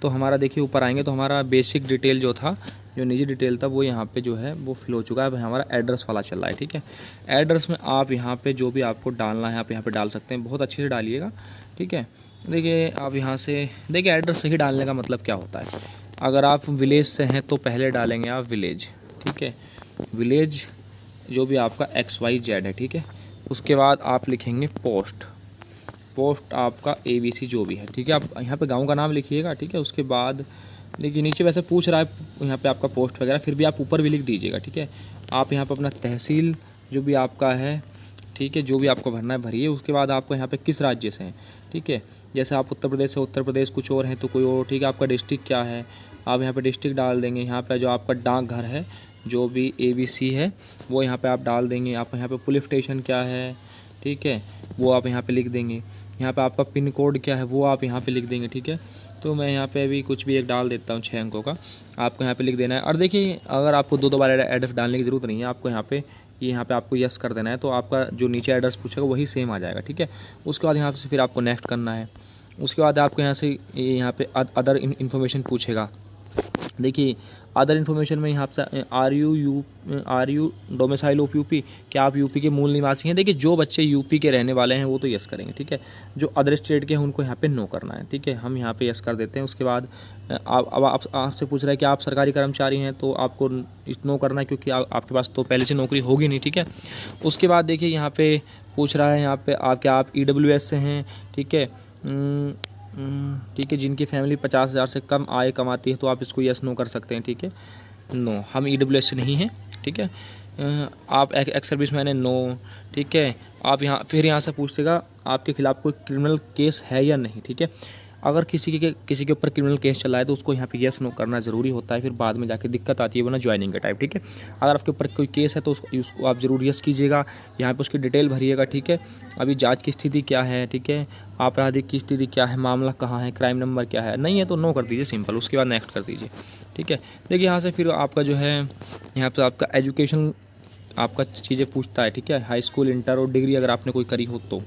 तो हमारा देखिए ऊपर आएंगे तो हमारा बेसिक डिटेल जो था, जो निजी डिटेल था, वो यहाँ पे जो है वो फिल हो चुका है। अब हमारा एड्रेस वाला चल रहा है, ठीक है। एड्रेस में आप यहाँ पे जो भी आपको डालना है आप यहाँ पे डाल सकते हैं, बहुत अच्छे से डालिएगा, ठीक है। देखिए आप यहाँ से देखिए एड्रेस सही डालने का मतलब क्या होता है। अगर आप विलेज से हैं तो पहले डालेंगे आप विलेज, ठीक है। विलेज जो भी आपका XYZ है, ठीक है। उसके बाद आप लिखेंगे पोस्ट आपका ABC जो भी है, ठीक है। आप यहाँ पे गांव का नाम लिखिएगा, ठीक है। उसके बाद देखिए नीचे वैसे पूछ रहा है यहाँ पे आपका पोस्ट वगैरह, फिर भी आप ऊपर भी लिख दीजिएगा, ठीक है। आप यहाँ पे अपना तहसील जो भी आपका है, ठीक है, जो भी आपको भरना है भरिए। उसके बाद आपको यहाँ पे किस राज्य से हैं, ठीक है। जैसे आप उत्तर प्रदेश से उत्तर प्रदेश, कुछ और हैं तो कोई और, ठीक है। आपका डिस्ट्रिक्ट क्या है, आप यहाँ पे डिस्ट्रिक्ट डाल देंगे। यहाँ पे जो आपका डाकघर है जो भी ABC है वो यहाँ पे आप डाल देंगे। आप यहाँ पे पुलिस स्टेशन क्या है, ठीक है, वो आप यहाँ पे लिख देंगे। यहाँ पे आपका पिन कोड क्या है वो आप यहाँ पे लिख देंगे, ठीक है। तो मैं यहाँ पे अभी कुछ भी एक डाल देता हूँ 6 अंकों का, आपको यहाँ पे लिख देना है। और देखिए अगर आपको दो बार एड्रेस डालने की ज़रूरत नहीं है, आपको यहाँ पे आपको यस कर देना है, तो आपका जो नीचे एड्रेस पूछेगा वही सेम आ जाएगा, ठीक है। उसके बाद यहाँ से फिर आपको नेक्स्ट करना है। उसके बाद आपको यहाँ से यहाँ पे अदर इन्फॉर्मेशन पूछेगा। देखिए अदर इन्फॉर्मेशन में यहाँ से are you domicile of UP, क्या आप यूपी के मूल निवासी हैं। देखिए जो बच्चे यूपी के रहने वाले हैं वो तो यस करेंगे, ठीक है। जो अदर स्टेट के हैं उनको यहाँ पे नो करना है, ठीक है। हम यहाँ पे यस कर देते हैं। उसके बाद आपसे पूछ रहा है कि आप सरकारी कर्मचारी हैं, तो आपको नो करना है क्योंकि आपके पास तो पहले से नौकरी होगी नहीं, ठीक है। उसके बाद देखिए यहाँ पे पूछ रहा है यहाँ पे आप EWS से हैं, ठीक है, ठीक है। जिनकी फैमिली 50,000 से कम आय कमाती है तो आप इसको यस नो कर सकते हैं, ठीक है। नो, हम EWS से नहीं हैं, ठीक है। आप एक्स सर्विस मैन है, नो, ठीक है। आप यहाँ से पूछेगा आपके खिलाफ कोई क्रिमिनल केस है या नहीं, ठीक है। अगर किसी के ऊपर क्रिमिनल केस चला है तो उसको यहाँ पे यस नो करना ज़रूरी होता है, फिर बाद में जाके दिक्कत आती है वरना ज्वाइनिंग का टाइप, ठीक है। अगर आपके ऊपर कोई केस है तो उसको आप ज़रूर यस कीजिएगा, यहाँ पे उसकी डिटेल भरिएगा, ठीक है। अभी जांच की स्थिति क्या है, ठीक है, आपराधिक की स्थिति क्या है, मामला कहाँ है, क्राइम नंबर क्या है, नहीं है तो नो कर दीजिए सिंपल। उसके बाद नेक्स्ट कर दीजिए, ठीक है। देखिए यहाँ से फिर आपका जो है यहाँ पर आपका एजुकेशन आपका चीज़ें पूछता है, ठीक है। हाई स्कूल, इंटर और डिग्री अगर आपने कोई करी हो तो,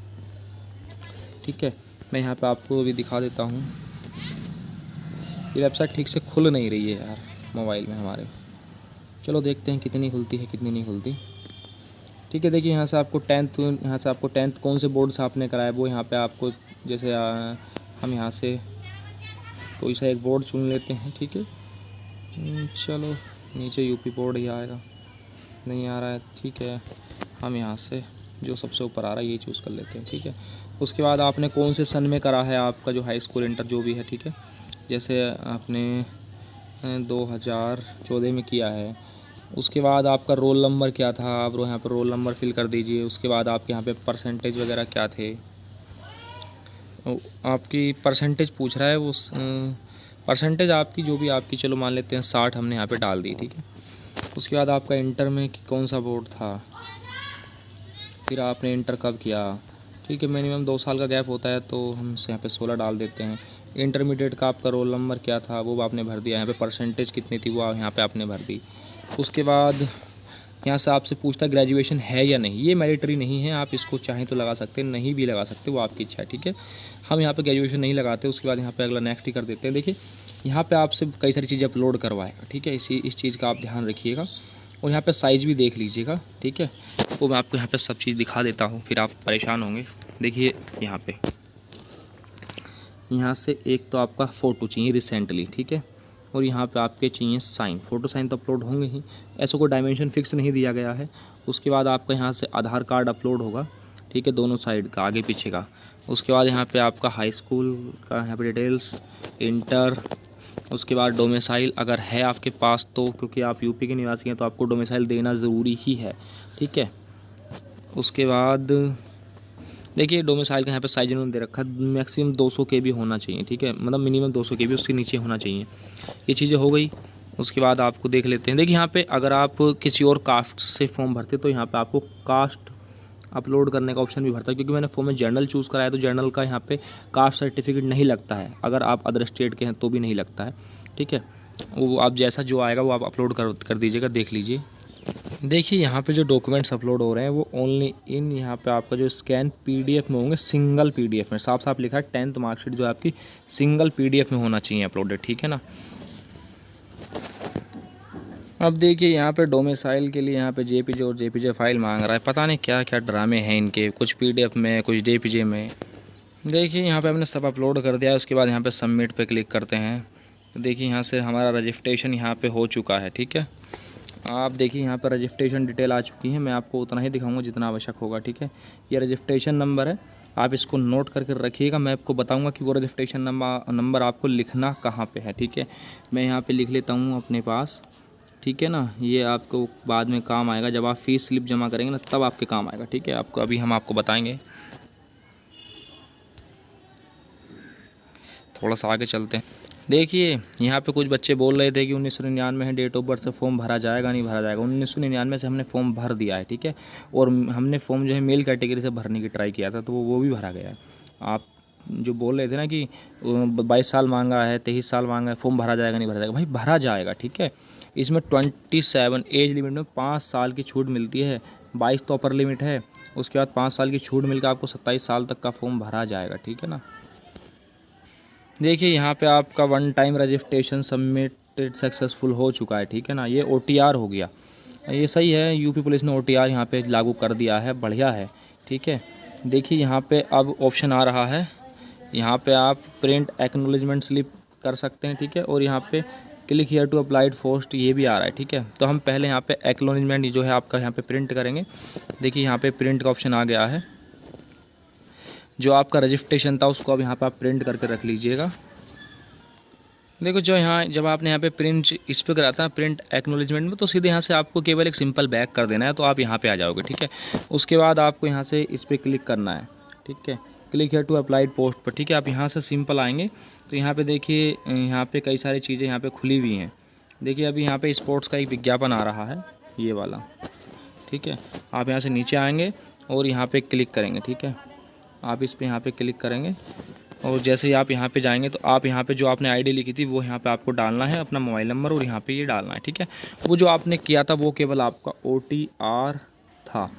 ठीक है। मैं यहाँ पे आपको अभी दिखा देता हूँ। ये वेबसाइट ठीक से खुल नहीं रही है यार मोबाइल में हमारे। चलो देखते हैं कितनी खुलती है कितनी नहीं खुलती, ठीक है। देखिए यहाँ से आपको 10th कौन से बोर्ड से आपने कराया वो यहाँ पे आपको, जैसे हम यहाँ से कोई सा एक बोर्ड चुन लेते हैं, ठीक है। चलो नीचे यूपी बोर्ड ही आएगा, नहीं आ रहा है, ठीक है। हम यहाँ से जो सबसे ऊपर आ रहा है ये चूज़ कर लेते हैं, ठीक है। उसके बाद आपने कौन से सन में करा है आपका जो हाई स्कूल, इंटर जो भी है, ठीक है। जैसे आपने 2014 में किया है। उसके बाद आपका रोल नंबर क्या था, आप यहाँ पर रोल नंबर फिल कर दीजिए। उसके बाद आपके यहाँ पे परसेंटेज वगैरह क्या थे, आपकी परसेंटेज पूछ रहा है। वो परसेंटेज आपकी जो भी आपकी, चलो मान लेते हैं 60 हमने यहाँ पे डाल दी, ठीक है। उसके बाद आपका इंटर में कौन सा बोर्ड था, फिर आपने इंटर कब किया, ठीक है। मिनिमम 2 साल का गैप होता है तो हम यहाँ पे 16 डाल देते हैं। इंटरमीडिएट का आपका रोल नंबर क्या था वो आपने भर दिया, यहाँ पे परसेंटेज कितनी थी वो यहाँ पे आपने भर दी। उसके बाद यहाँ से आपसे पूछता है ग्रेजुएशन है या नहीं। ये मैंडेटरी नहीं है, आप इसको चाहें तो लगा सकते हैं, नहीं भी लगा सकते, वो आपकी इच्छा है, ठीक है। हम यहाँ पे ग्रेजुएशन नहीं लगाते। उसके बाद यहाँ पे अगला नेक्स्ट ही कर देते हैं। देखिए यहाँ पे आपसे कई सारी चीज़ें अपलोड करवाएगा, ठीक है। इस चीज़ का आप ध्यान रखिएगा और यहाँ पे साइज़ भी देख लीजिएगा, ठीक है। वो मैं आपको यहाँ पे सब चीज़ दिखा देता हूँ, फिर आप परेशान होंगे। देखिए यहाँ से एक तो आपका फ़ोटो चाहिए रिसेंटली, ठीक है। और यहाँ पे आपके चाहिए साइन, फ़ोटो साइन तो अपलोड होंगे ही, ऐसा कोई डायमेंशन फिक्स नहीं दिया गया है। उसके बाद आपका यहाँ से आधार कार्ड अपलोड होगा, ठीक है, दोनों साइड का, आगे पीछे का। उसके बाद यहाँ पे आपका हाई स्कूल का यहाँ पे डिटेल्स, इंटर, उसके बाद डोमिसाइल अगर है आपके पास तो, क्योंकि आप यूपी के निवासी हैं तो आपको डोमिसाइल देना ज़रूरी ही है, ठीक है। उसके बाद देखिए डोमिसाइल का यहाँ पे साइज इन्होंने दे रखा है, मैक्सिमम 200 KB होना चाहिए, ठीक है, मतलब मिनिमम 200 KB, उसके नीचे होना चाहिए। ये चीज़ें हो गई। उसके बाद आपको देख लेते हैं। देखिए यहाँ पे अगर आप किसी और कास्ट से फॉर्म भरते तो यहाँ पे आपको कास्ट अपलोड करने का ऑप्शन भी भरता है, क्योंकि मैंने फॉर्म में जर्नल चूज़ कराया तो जर्नल का यहाँ पे कास्ट सर्टिफिकेट नहीं लगता है। अगर आप अदर स्टेट के हैं तो भी नहीं लगता है, ठीक है। वो आप जैसा जो आएगा वो आप अपलोड कर दीजिएगा, देख लीजिए। देखिए यहाँ पे जो डॉक्यूमेंट्स अपलोड हो रहे हैं वो ओनली इन यहाँ पे आपका जो स्कैन पीडीएफ में होंगे, सिंगल पीडीएफ में। साफ साफ लिखा है 10th मार्कशीट जो है आपकी सिंगल पीडीएफ में होना चाहिए अपलोडेड, ठीक है ना। अब देखिए यहाँ पे डोमिसाइल के लिए यहाँ पे जेपीजे और जेपीजे फाइल मांग रहा है। पता नहीं क्या क्या ड्रामे हैं इनके, कुछ पीडीएफ में कुछ जेपीजे में। देखिए यहाँ पे हमने सब अपलोड कर दिया है। उसके बाद यहाँ पे सबमिट पे क्लिक करते हैं। तो देखिए यहाँ से हमारा रजिस्ट्रेशन यहाँ पे हो चुका है, ठीक है। आप देखिए यहाँ पर रजिस्ट्रेशन डिटेल आ चुकी है। मैं आपको उतना ही दिखाऊंगा जितना आवश्यक होगा, ठीक है। ये रजिस्ट्रेशन नंबर है, आप इसको नोट करके रखिएगा। मैं आपको बताऊंगा कि वो रजिस्ट्रेशन नंबर आपको लिखना कहाँ पे है, ठीक है। मैं यहाँ पे लिख लेता हूँ अपने पास, ठीक है ना। ये आपको बाद में काम आएगा, जब आप फ़ीस स्लिप जमा करेंगे ना तब आपके काम आएगा, ठीक है। आपको अभी हम आपको बताएंगे। थोड़ा सा आगे चलते हैं। देखिए यहाँ पे कुछ बच्चे बोल रहे थे कि 1999 है डेट ऑफ बर्थ से फॉर्म भरा जाएगा, नहीं भरा जाएगा। 1999 से हमने फॉर्म भर दिया है, ठीक है। और हमने फॉर्म जो है मेल कैटेगरी से भरने की ट्राई किया था, तो वो भी भरा गया है। आप जो बोल रहे थे ना कि 22 साल मांगा है, 23 साल मांगा है, फॉर्म भरा जाएगा, नहीं भरा जाएगा, भाई भरा जाएगा, ठीक है। इसमें 27 एज लिमिट में 5 साल की छूट मिलती है। 22 तो अपर लिमिट है, उसके बाद 5 साल की छूट मिलकर आपको 27 साल तक का फॉर्म भरा जाएगा, ठीक है ना। देखिए यहाँ पे आपका 1 टाइम रजिस्ट्रेशन सबमिटेड सक्सेसफुल हो चुका है, ठीक है ना। ये OTR हो गया, ये सही है। यूपी पुलिस ने OTR यहाँ पे लागू कर दिया है, बढ़िया है, ठीक है। देखिए यहाँ पे अब ऑप्शन आ रहा है, यहाँ पे आप प्रिंट एक्नॉलेजमेंट स्लिप कर सकते हैं, ठीक है। और यहाँ पे click here to applied post ये भी आ रहा है, ठीक है। तो हम पहले यहाँ पे एक्नॉलेजमेंट जो है आपका यहाँ पे प्रिंट करेंगे। देखिए यहाँ पे प्रिंट का ऑप्शन आ गया है। जो आपका रजिस्ट्रेशन था उसको अब यहाँ पे आप प्रिंट करके रख लीजिएगा। देखो जो यहाँ जब आपने यहाँ पे प्रिंट इस पर कराता है प्रिंट एक्नॉलेजमेंट में, तो सीधे यहाँ से आपको केवल एक सिंपल बैक कर देना है, तो आप यहाँ पे आ जाओगे, ठीक है। उसके बाद आपको यहाँ से इस पर क्लिक करना है, ठीक है। क्लिक है टू अप्लाइड पोस्ट पर, ठीक है। आप यहाँ से सिंपल आएंगे तो यहाँ पे देखिए यहाँ पे कई सारी चीज़ें यहाँ पे खुली हुई हैं। देखिए अभी यहाँ पे स्पोर्ट्स का एक विज्ञापन आ रहा है, ये वाला, ठीक है। आप यहाँ से नीचे आएँगे और यहाँ पर क्लिक करेंगे, ठीक है। आप इस पर यहाँ पर क्लिक करेंगे और जैसे ही आप यहाँ पे जाएंगे तो आप यहाँ पे जो आपने आईडी लिखी थी वो यहाँ पे आपको डालना है, अपना मोबाइल नंबर, और यहाँ पे ये डालना है, ठीक है। वो जो आपने किया था वो केवल आपका OTR था।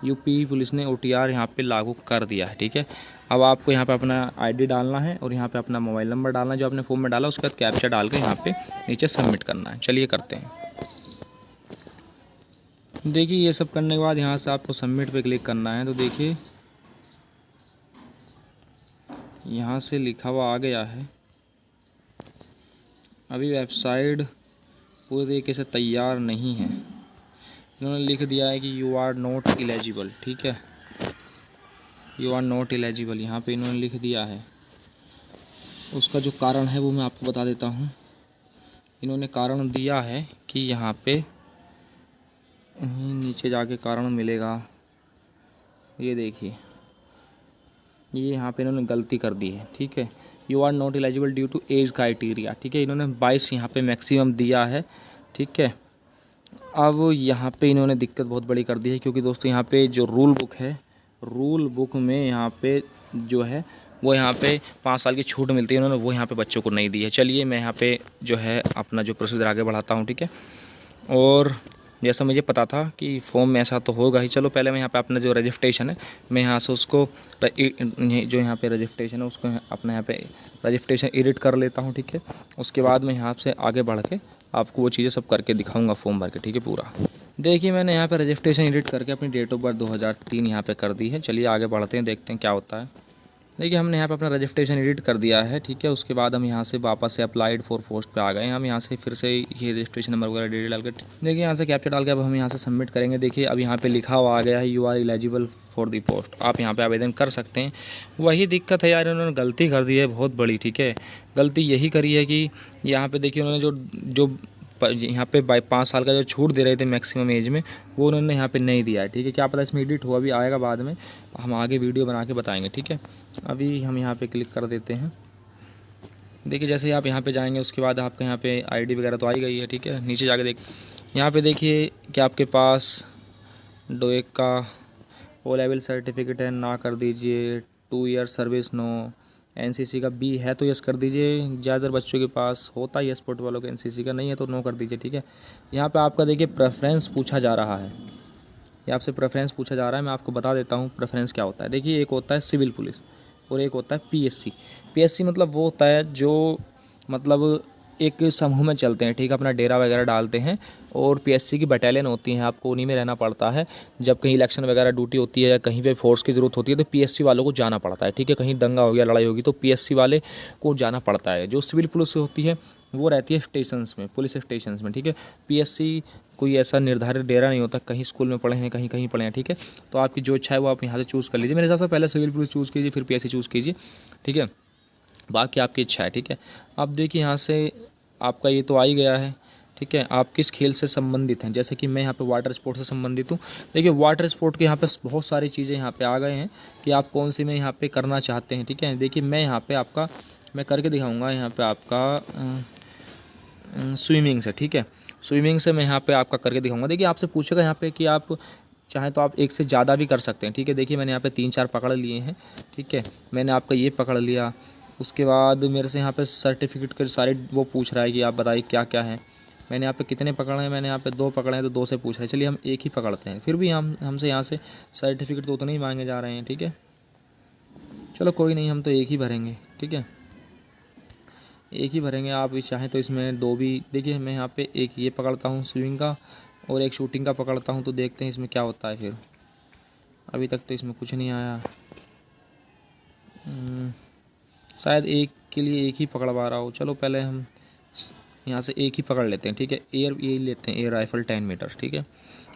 यूपी पुलिस ने OTR यहाँ पे लागू कर दिया है, ठीक है। अब आपको यहाँ पे अपना आईडी डालना है और यहाँ पे अपना मोबाइल नंबर डालना है जो आपने फॉर्म में डाला। उसके बाद कैप्चा डाल के यहाँ पे नीचे सबमिट करना है। चलिए करते हैं। देखिए ये सब करने के बाद यहाँ से आपको सबमिट पे क्लिक करना है। तो देखिए यहाँ से लिखा हुआ आ गया है, अभी वेबसाइट पूरी तरीके से तैयार नहीं है। इन्होंने लिख दिया है कि यू आर नॉट एलिजिबल, ठीक है। यू आर नॉट एलिजिबल यहाँ पे इन्होंने लिख दिया है। उसका जो कारण है वो मैं आपको बता देता हूँ। इन्होंने कारण दिया है कि यहाँ पे नीचे जाके कारण मिलेगा, ये देखिए, ये यहाँ पे इन्होंने गलती कर दी है, ठीक है। You are not eligible due to age criteria, ठीक है। इन्होंने 22 यहाँ पे मैक्सिमम दिया है, ठीक है। अब यहाँ पे इन्होंने दिक्कत बहुत बड़ी कर दी है, क्योंकि दोस्तों यहाँ पे जो रूल बुक है, रूल बुक में यहाँ पे जो है वो यहाँ पे 5 साल की छूट मिलती है, इन्होंने वो यहाँ पे बच्चों को नहीं दी है। चलिए मैं यहाँ पे जो है अपना जो प्रोसीजर आगे बढ़ाता हूँ, ठीक है। और जैसा मुझे पता था कि फॉर्म में ऐसा तो होगा ही, चलो पहले मैं यहाँ पे अपना जो रजिस्ट्रेशन है मैं यहाँ से उसको जो यहाँ पे रजिस्ट्रेशन है उसको अपना यहाँ पे रजिस्ट्रेशन एडिट कर लेता हूँ, ठीक है। उसके बाद मैं यहाँ से आगे बढ़ के आपको वो चीज़ें सब करके दिखाऊंगा फॉर्म भर के, ठीक है पूरा। देखिए मैंने यहाँ पे रजिस्ट्रेशन एडिट करके अपनी डेट ऑफ बर्थ 2003 यहाँ पे कर दी है। चलिए आगे बढ़ते हैं, देखते हैं क्या होता है। देखिए हमने यहाँ पे अपना रजिस्ट्रेशन एडिट कर दिया है, ठीक है। उसके बाद हम यहाँ से वापस से अप्लाइड फॉर पोस्ट पे आ गए। हम यहाँ से फिर से ये रजिस्ट्रेशन नंबर वगैरह डिटेल डाल के देखिए यहाँ से कैप्चा डाल के अब हम यहाँ से सबमिट करेंगे। देखिए अब यहाँ पे लिखा हुआ आ गया है you are eligible for the post, आप यहाँ पे आवेदन कर सकते हैं। वही दिक्कत है यार, इन्होंने गलती कर दी है बहुत बड़ी, ठीक है। गलती यही करी है कि यहाँ पे देखिए उन्होंने जो यहाँ पे 5 साल का जो छूट दे रहे थे मैक्सिमम एज में, वो उन्होंने यहाँ पे नहीं दिया है, ठीक है। क्या पता इसमें एडिट हुआ भी आएगा बाद में, हम आगे वीडियो बना के बताएंगे, ठीक है। अभी हम यहाँ पे क्लिक कर देते हैं। देखिए जैसे ही आप यहाँ पे जाएंगे उसके बाद आपका यहाँ पे आईडी वगैरह तो आई गई है, ठीक है। नीचे जाके यहाँ पे देखिए कि आपके पास डोएक का O लेवल सर्टिफिकेट है, ना कर दीजिए। 2 ईयर सर्विस नो, एनसीसी का बी है तो यस कर दीजिए, ज़्यादातर बच्चों के पास होता है स्पोर्ट वालों का, एनसीसी का नहीं है तो नो कर दीजिए, ठीक है। यहाँ पे आपका देखिए प्रेफरेंस पूछा जा रहा है, ये आपसे प्रेफरेंस पूछा जा रहा है। मैं आपको बता देता हूँ प्रेफरेंस क्या होता है। देखिए एक होता है सिविल पुलिस और एक होता है पीएससी। पीएससी मतलब वो होता है जो मतलब एक समूह में चलते हैं, ठीक है, अपना डेरा वगैरह डालते हैं और पीएससी की बटालियन होती है, आपको उन्हीं में रहना पड़ता है। जब कहीं इलेक्शन वगैरह ड्यूटी होती है या कहीं पे फोर्स की ज़रूरत होती है तो पीएससी वालों को जाना पड़ता है, ठीक है। कहीं दंगा हो गया, लड़ाई होगी तो पीएससी वाले को जाना पड़ता है। जो सिविल पुलिस होती है वो रहती है स्टेशंस में, पुलिस स्टेशंस में, ठीक है। पीएससी कोई ऐसा निर्धारित डेरा नहीं होता, कहीं स्कूल में पढ़े हैं, कहीं कहीं पढ़े हैं, ठीक है। तो आपकी जो इच्छा है वो आप यहाँ से चूज़ कर लीजिए। मेरे हिसाब से पहले सिविल पुलिस चूज़ कीजिए, फिर पीएससी चूज़ कीजिए, ठीक है। बाकी आपकी इच्छा है, ठीक है। अब देखिए यहाँ से आपका ये तो आ ही गया है, ठीक है। आप किस खेल से संबंधित हैं, जैसे कि मैं यहाँ पे वाटर स्पोर्ट से संबंधित हूँ। देखिए वाटर स्पोर्ट के यहाँ पे बहुत सारी चीज़ें यहाँ पे आ गए हैं कि आप कौन सी में यहाँ पे करना चाहते हैं, ठीक है। देखिए मैं यहाँ पे आपका मैं करके दिखाऊँगा यहाँ पे आपका स्विमिंग से, ठीक है। स्विमिंग से मैं यहाँ पे आपका करके दिखाऊंगा। देखिए आपसे पूछेगा यहाँ पे कि आप चाहें तो आप एक से ज़्यादा भी कर सकते हैं, ठीक है। देखिए मैंने यहाँ पे 3-4 पकड़ लिए हैं, ठीक है। मैंने आपका ये पकड़ लिया, उसके बाद मेरे से यहाँ पे सर्टिफिकेट के सारे वो पूछ रहा है कि आप बताइए क्या क्या है। मैंने यहाँ पे कितने पकड़े हैं, मैंने यहाँ पे 2 पकड़े हैं तो 2 से पूछ रहे हैं। चलिए हम एक ही पकड़ते हैं, फिर भी हमसे यहाँ से सर्टिफिकेट तो उतने ही मांगे जा रहे हैं, ठीक है। चलो कोई नहीं, हम तो एक ही भरेंगे, ठीक है, एक ही भरेंगे। आप चाहें तो इसमें 2 भी। देखिए मैं यहाँ पे एक ये पकड़ता हूँ स्विमिंग का और एक शूटिंग का पकड़ता हूँ, तो देखते हैं इसमें क्या होता है। फिर अभी तक तो इसमें कुछ नहीं आया, शायद एक के लिए एक ही पकड़वा रहा हो। चलो पहले हम यहाँ से एक ही पकड़ लेते हैं, ठीक है। एयर ये लेते हैं, एयर राइफल 10 मीटर, ठीक है।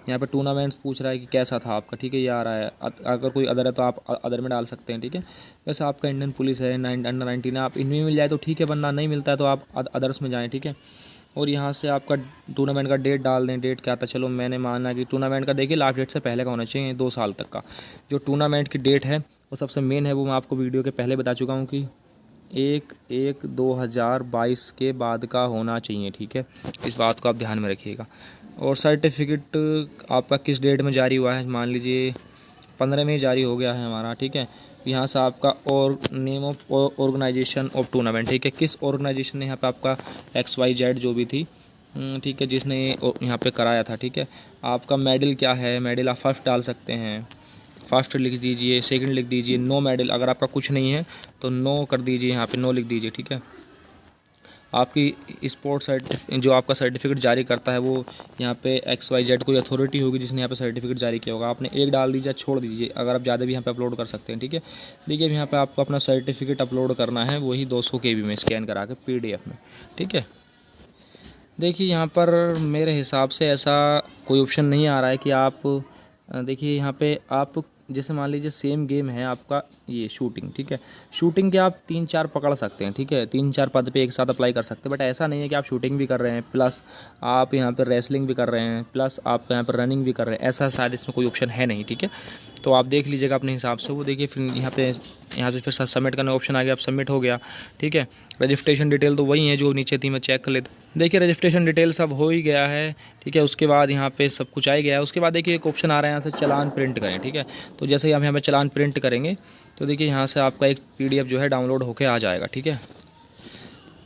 यहाँ पे टूर्नामेंट्स पूछ रहा है कि कैसा था आपका, ठीक है, ये आ रहा है। अगर कोई अदर है तो आप अदर में डाल सकते हैं, ठीक है। वैसे आपका इंडियन पुलिस है, अंडर 19 है, आप इनमें मिल जाए तो ठीक है, वरना नहीं मिलता है तो आप अदर्स में जाएँ, ठीक है। और यहाँ से आपका टूर्नामेंट का डेट डाल दें। डेट क्या था, चलो मैंने माना कि टूर्नामेंट का देखिए लास्ट डेट से पहले का होना चाहिए, 2 साल तक का। जो टूर्नामेंट की डेट है वो सबसे मेन है, वो मैं आपको वीडियो के पहले बता चुका हूँ कि 1/1/2022 के बाद का होना चाहिए, ठीक है। इस बात को आप ध्यान में रखिएगा। और सर्टिफिकेट आपका किस डेट में जारी हुआ है, मान लीजिए 15 में जारी हो गया है हमारा, ठीक है। यहाँ से आपका और name of organisation of tournament, ठीक है, किस ऑर्गेनाइजेशन ने यहाँ पे आपका XYZ जो भी थी, ठीक है, जिसने यहाँ पे कराया था, ठीक है। आपका मेडल क्या है, मेडल आप फर्स्ट डाल सकते हैं, फर्स्ट लिख दीजिए, सेकंड लिख दीजिए, नो मेडल। अगर आपका कुछ नहीं है तो नो कर दीजिए, यहाँ पे नो लिख दीजिए, ठीक है। आपकी स्पोर्ट जो आपका सर्टिफिकेट जारी करता है वो यहाँ पे XYZ कोई अथॉरिटी होगी जिसने यहाँ पे सर्टिफिकेट जारी किया होगा। आपने एक डाल दीजिए, छोड़ दीजिए, अगर आप ज़्यादा भी यहाँ पे अपलोड कर सकते हैं, ठीक है। देखिए यहाँ पे आपको अपना सर्टिफिकेट अपलोड करना है, वही 200 KB में स्कैन करा के PDF में, ठीक है। देखिए यहाँ पर मेरे हिसाब से ऐसा कोई ऑप्शन नहीं आ रहा है कि आप देखिए यहाँ पे आप जैसे मान लीजिए सेम गेम है आपका ये शूटिंग, ठीक है। शूटिंग के आप 3-4 पकड़ सकते हैं, ठीक है, 3-4 पद पे एक साथ अप्लाई कर सकते हैं। बट ऐसा नहीं है कि आप शूटिंग भी कर रहे हैं प्लस आप यहाँ पर रेसलिंग भी कर रहे हैं प्लस आप यहाँ पर रनिंग भी कर रहे हैं, ऐसा शायद इसमें कोई ऑप्शन है नहीं, ठीक है। तो आप देख लीजिएगा अपने हिसाब से। वो देखिए फिर यहाँ से फिर सबमिट करने का ऑप्शन आ गया, आप सबमिट हो गया, ठीक है। रजिस्ट्रेशन डिटेल तो वही है जो नीचे थी, मैं चेक कर लेता। देखिए रजिस्ट्रेशन डिटेल सब हो ही गया है, ठीक है। उसके बाद यहाँ पे सब कुछ आ ही गया है। उसके बाद देखिए एक ऑप्शन आ रहा है यहाँ से चालान प्रिंट करें, ठीक है। तो जैसे ही हम यहाँ पे चालान प्रिंट करेंगे तो देखिए यहाँ से आपका एक PDF जो है डाउनलोड होके आ जाएगा, ठीक है।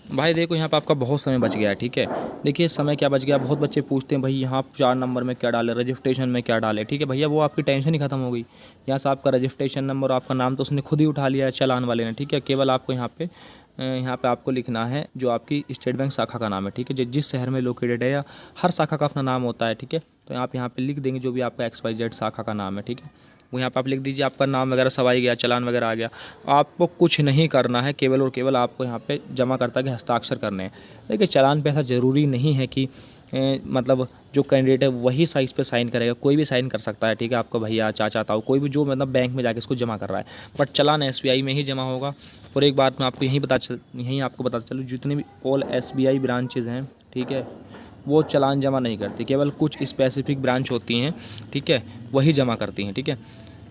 भाई देखो यहाँ पे आपका बहुत समय बच गया है, ठीक है। देखिए समय क्या बच गया, बहुत बच्चे पूछते हैं भाई यहाँ 4 नंबर में क्या डाले, रजिस्ट्रेशन में क्या डाले, ठीक है भैया, वो आपकी टेंशन ही खत्म हो गई। यहाँ से आपका रजिस्ट्रेशन नंबर, आपका नाम तो उसने खुद ही उठा लिया है चालान वाले ने, ठीक है। केवल आपको यहाँ पे आपको लिखना है जो आपकी स्टेट बैंक शाखा का नाम है, ठीक है, जिस शहर में लोकेटेड है, या हर शाखा का अपना नाम होता है, ठीक है। तो आप यहाँ पे लिख देंगे जो भी आपका XYZ शाखा का नाम है, ठीक है, वो यहाँ पे आप लिख दीजिए। आपका नाम वगैरह सब आ गया, चालान वगैरह आ गया। आपको कुछ नहीं करना है, केवल और केवल आपको यहाँ पे जमाकर्ता के हस्ताक्षर करने हैं। देखिए चालान पे ऐसा ज़रूरी नहीं है कि मतलब जो कैंडिडेट है वही साइज़ पे साइन करेगा, कोई भी साइन कर सकता है, ठीक है। आपका भैया, चाचा, ताऊ, कोई भी जो मतलब बैंक में जाके इसको जमा कर रहा है, बट चालान SBI में ही जमा होगा। और एक बात मैं आपको यहीं आपको बताता चलूँ, जितने भी ऑल SBI ब्रांचेज़ हैं, ठीक है, वो चालान जमा नहीं करती, केवल कुछ स्पेसिफिक ब्रांच होती हैं, ठीक है, वही जमा करती हैं, ठीक है।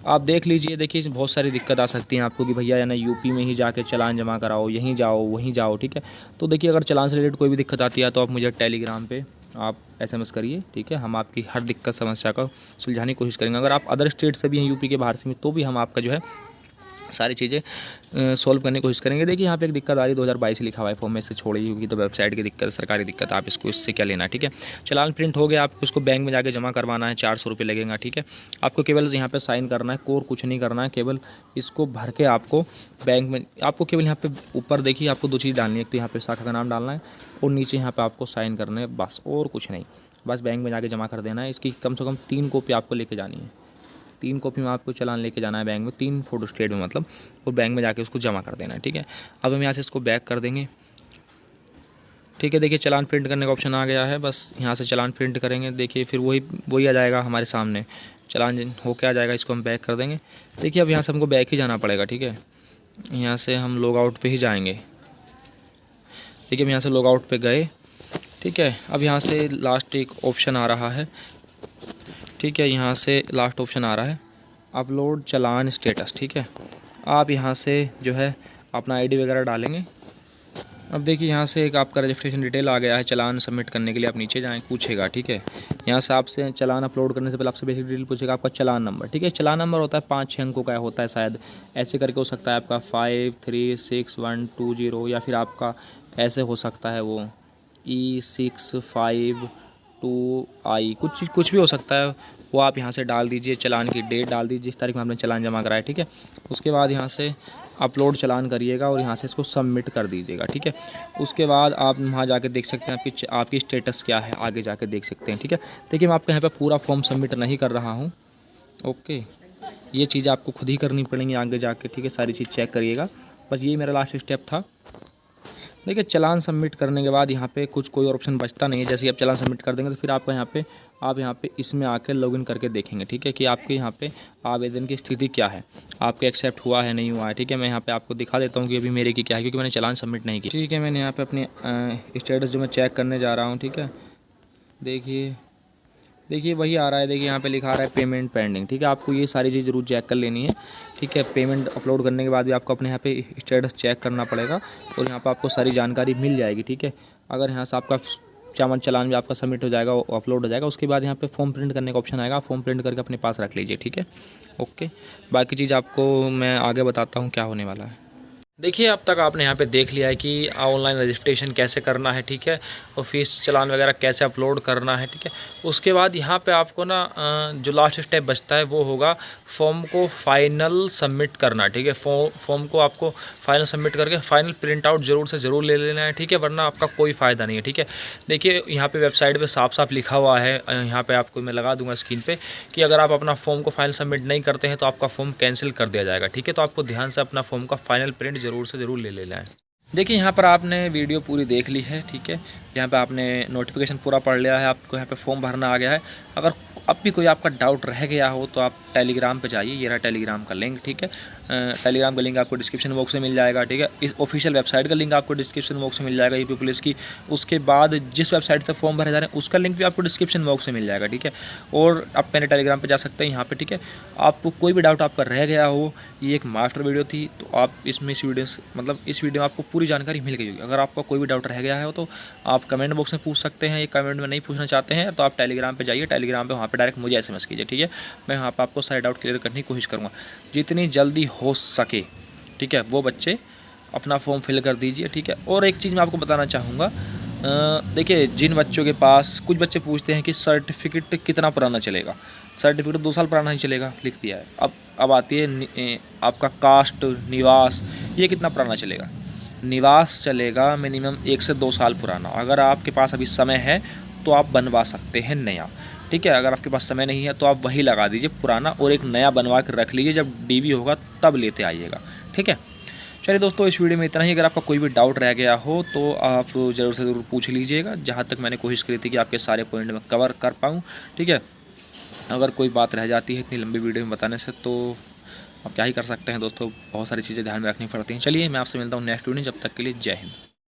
आप देख लीजिए, देखिए इसमें बहुत सारी दिक्कत आ सकती हैं आपको कि भैया या ना यूपी में ही जाके चालान जमा कराओ, यहीं जाओ वहीं जाओ, ठीक है। तो देखिए अगर चालान से रिलेटेड कोई भी दिक्कत आती है तो आप मुझे टेलीग्राम पे आप SMS करिए, ठीक है। हम आपकी हर दिक्कत समस्या को सुलझाने की कोशिश करेंगे। अगर आप अदर स्टेट से भी हैं, यूपी के बाहर से भी, तो भी हम आपका जो है सारी चीज़ें सॉल्व करने की कोशिश करेंगे। देखिए यहाँ पे एक दिक्कत आ रही है 2022 लिखा हुआ है, फॉर्म में से छोड़ी होगी तो वेबसाइट की दिक्कत, सरकारी दिक्कत, आप इसको इससे क्या लेना, ठीक है। चालान प्रिंट हो गया, आपको इसको बैंक में जाके जमा करवाना है, 400 रुपये लगेगा, ठीक है। आपको केवल यहाँ पे साइन करना है, कोर कुछ नहीं करना है, केवल इसको भर के आपको बैंक में, आपको केवल यहाँ पे ऊपर देखिए आपको 2 चीज़ डालनी है, एक तो यहाँ पे शाखा का नाम डालना है और नीचे यहाँ पे आपको साइन करना है, बस और कुछ नहीं, बस बैंक में जाके जमा कर देना है। इसकी कम से कम 3 कॉपी आपको लेके जानी है, 3 कॉपी में आपको चालान लेके जाना है बैंक में, 3 फोटो स्टेट में मतलब, और बैंक में जाके उसको जमा कर देना है, ठीक है। अब हम यहाँ से इसको बैक कर देंगे, ठीक है। देखिए चालान प्रिंट करने का ऑप्शन आ गया है, बस यहाँ से चालान प्रिंट करेंगे, देखिए फिर वही आ जाएगा हमारे सामने, चालान होके आ जाएगा, इसको हम बैक कर देंगे। देखिए अब यहाँ से हमको बैक ही जाना पड़ेगा, ठीक है। यहाँ से हम लॉग आउट पे ही जाएंगे, ठीक है। हम यहाँ से लॉग आउट पे गए, ठीक है। अब यहाँ से लास्ट एक ऑप्शन आ रहा है, ठीक है, यहाँ से लास्ट ऑप्शन आ रहा है अपलोड चालान स्टेटस, ठीक है। आप यहाँ से जो है अपना आईडी वगैरह डालेंगे। अब देखिए यहाँ से एक आपका रजिस्ट्रेशन डिटेल आ गया है, चालान सबमिट करने के लिए आप नीचे जाएँ, पूछेगा, ठीक है। यहाँ से आपसे चालान अपलोड करने से पहले आपसे बेसिक डिटेल पूछेगा, आपका चालान नंबर, ठीक है। चालान नंबर होता है 5-6 अंकों का होता है शायद, ऐसे करके हो सकता है आपका 536-120, या फिर आपका ऐसे हो सकता है वो E652I, कुछ भी हो सकता है, वो आप यहाँ से डाल दीजिए, चालान की डेट डाल दीजिए, जिस तारीख में आपने चालान जमा कराया, ठीक है। उसके बाद यहाँ से अपलोड चालान करिएगा और यहाँ से इसको सबमिट कर दीजिएगा, ठीक है। उसके बाद आप वहाँ जाके देख सकते हैं आपकी स्टेटस क्या है, आगे जाके देख सकते हैं, ठीक है। देखिए मैं आपके यहाँ पे पूरा फॉर्म सबमिट नहीं कर रहा हूँ, ओके, ये चीज़ आपको खुद ही करनी पड़ेंगी आगे जाके, ठीक है। सारी चीज़ चेक करिएगा, बस ये मेरा लास्ट स्टेप था। देखिए चालान सबमिट करने के बाद यहाँ पे कोई और ऑप्शन बचता नहीं है, जैसे ही आप चालान सबमिट कर देंगे तो फिर आपको आप यहाँ पे इसमें आके लॉगिन करके देखेंगे, ठीक है, कि आपके यहाँ पे आवेदन की स्थिति क्या है, आपके एक्सेप्ट हुआ है नहीं हुआ है, ठीक है। मैं यहाँ पे आपको दिखा देता हूँ कि अभी मेरे की क्या है, क्योंकि मैंने चालान सबमिट नहीं किया, ठीक है। मैंने यहाँ पे अपनी स्टेटस जो मैं चेक करने जा रहा हूँ, ठीक है। देखिए वही आ रहा है, देखिए यहाँ पे लिखा रहा है पेमेंट पेंडिंग, ठीक है। आपको ये सारी चीज़ जरूर चेक कर लेनी है, ठीक है। पेमेंट अपलोड करने के बाद भी आपको अपने यहाँ पे स्टेटस चेक करना पड़ेगा और यहाँ पे आपको सारी जानकारी मिल जाएगी, ठीक है। अगर यहाँ से आपका चालान भी आपका सबमिट हो जाएगा, अपलोड हो जाएगा, उसके बाद यहाँ पे फॉर्म प्रिंट करने का ऑप्शन आएगा, फॉर्म प्रिंट करके अपने पास रख लीजिए, ठीक है, ओके। बाकी चीज़ आपको मैं आगे बताता हूँ क्या होने वाला है। देखिए अब तक आपने यहाँ पे देख लिया है कि ऑनलाइन रजिस्ट्रेशन कैसे करना है, ठीक है, और फीस चालान वगैरह कैसे अपलोड करना है, ठीक है। उसके बाद यहाँ पे आपको ना जो लास्ट स्टेप बचता है वो होगा फॉर्म को फाइनल सबमिट करना, ठीक है। फॉर्म को आपको फाइनल सबमिट करके फाइनल प्रिंट आउट ज़रूर से ज़रूर ले लेना है, ठीक है, वरना आपका कोई फ़ायदा नहीं है, ठीक है। देखिए यहाँ पे वेबसाइट पे साफ साफ लिखा हुआ है, यहाँ पे आपको मैं लगा दूंगा स्क्रीन पे, कि अगर आप अपना फॉर्म को फाइनल सबमिट नहीं करते हैं तो आपका फॉर्म कैंसिल कर दिया जाएगा, ठीक है। तो आपको ध्यान से अपना फॉर्म का फाइनल प्रिंट ज़रूर से ज़रूर ले लेना है। देखिए यहाँ पर आपने वीडियो पूरी देख ली है, ठीक है। यहाँ पे आपने नोटिफिकेशन पूरा पढ़ लिया है, आपको यहाँ पे फॉर्म भरना आ गया है। अगर अब भी कोई आपका डाउट रह गया हो तो आप टेलीग्राम पे जाइए, ये रहा टेलीग्राम का लिंक, ठीक है। टेलीग्राम का लिंक आपको डिस्क्रिप्शन बॉक्स में मिल जाएगा, ठीक है। इस ऑफिशियल वेबसाइट का लिंक आपको डिस्क्रिप्शन बॉक्स में मिल जाएगा यूपी पुलिस की। उसके बाद जिस वेबसाइट से फॉर्म भरे जा रहे हैं उसका लिंक भी आपको डिस्क्रिप्शन बॉक्स में मिल जाएगा, ठीक है। और आप मेरे टेलीग्राम पर जा सकते हैं यहाँ पर, ठीक है। आपको कोई भी डाउट आपका रह गया हो, ये एक मास्टर वीडियो थी तो आप इस वीडियो में आपको पूरी जानकारी मिल गई होगी। अगर आपका कोई भी डाउट रह गया है तो आप कमेंट बॉक्स में पूछ सकते हैं, ये कमेंट में नहीं पूछना चाहते हैं तो आप टेलीग्राम पे जाइए, टेलीग्राम पे वहाँ पे डायरेक्ट मुझे एसएमएस कीजिए, ठीक है। मैं वहाँ पे आपको सारे डाउट क्लियर करने की कोशिश करूँगा जितनी जल्दी हो सके, ठीक है। वो बच्चे अपना फॉर्म फिल कर दीजिए, ठीक है। और एक चीज़ मैं आपको बताना चाहूँगा, देखिए जिन बच्चों के पास, कुछ बच्चे पूछते हैं कि सर्टिफिकेट कितना पुराना चलेगा, सर्टिफिकेट 2 साल पुराना ही चलेगा, लिख दिया है। अब आती है आपका कास्ट, निवास, ये कितना पुराना चलेगा। निवास चलेगा मिनिमम 1 से 2 साल पुराना। अगर आपके पास अभी समय है तो आप बनवा सकते हैं नया, ठीक है। अगर आपके पास समय नहीं है तो आप वही लगा दीजिए पुराना और एक नया बनवा कर रख लीजिए, जब डीवी होगा तब लेते आइएगा, ठीक है। चलिए दोस्तों इस वीडियो में इतना ही। अगर आपका कोई भी डाउट रह गया हो तो आप ज़रूर से ज़रूर पूछ लीजिएगा, जहाँ तक मैंने कोशिश करी थी कि आपके सारे पॉइंट में कवर कर पाऊँ, ठीक है। अगर कोई बात रह जाती है इतनी लंबी वीडियो में बताने से तो आप क्या ही कर सकते हैं दोस्तों, बहुत सारी चीज़ें ध्यान में रखनी पड़ती हैं। चलिए मैं आपसे मिलता हूँ नेक्स्ट वीडियो, जब तक के लिए जय हिंद।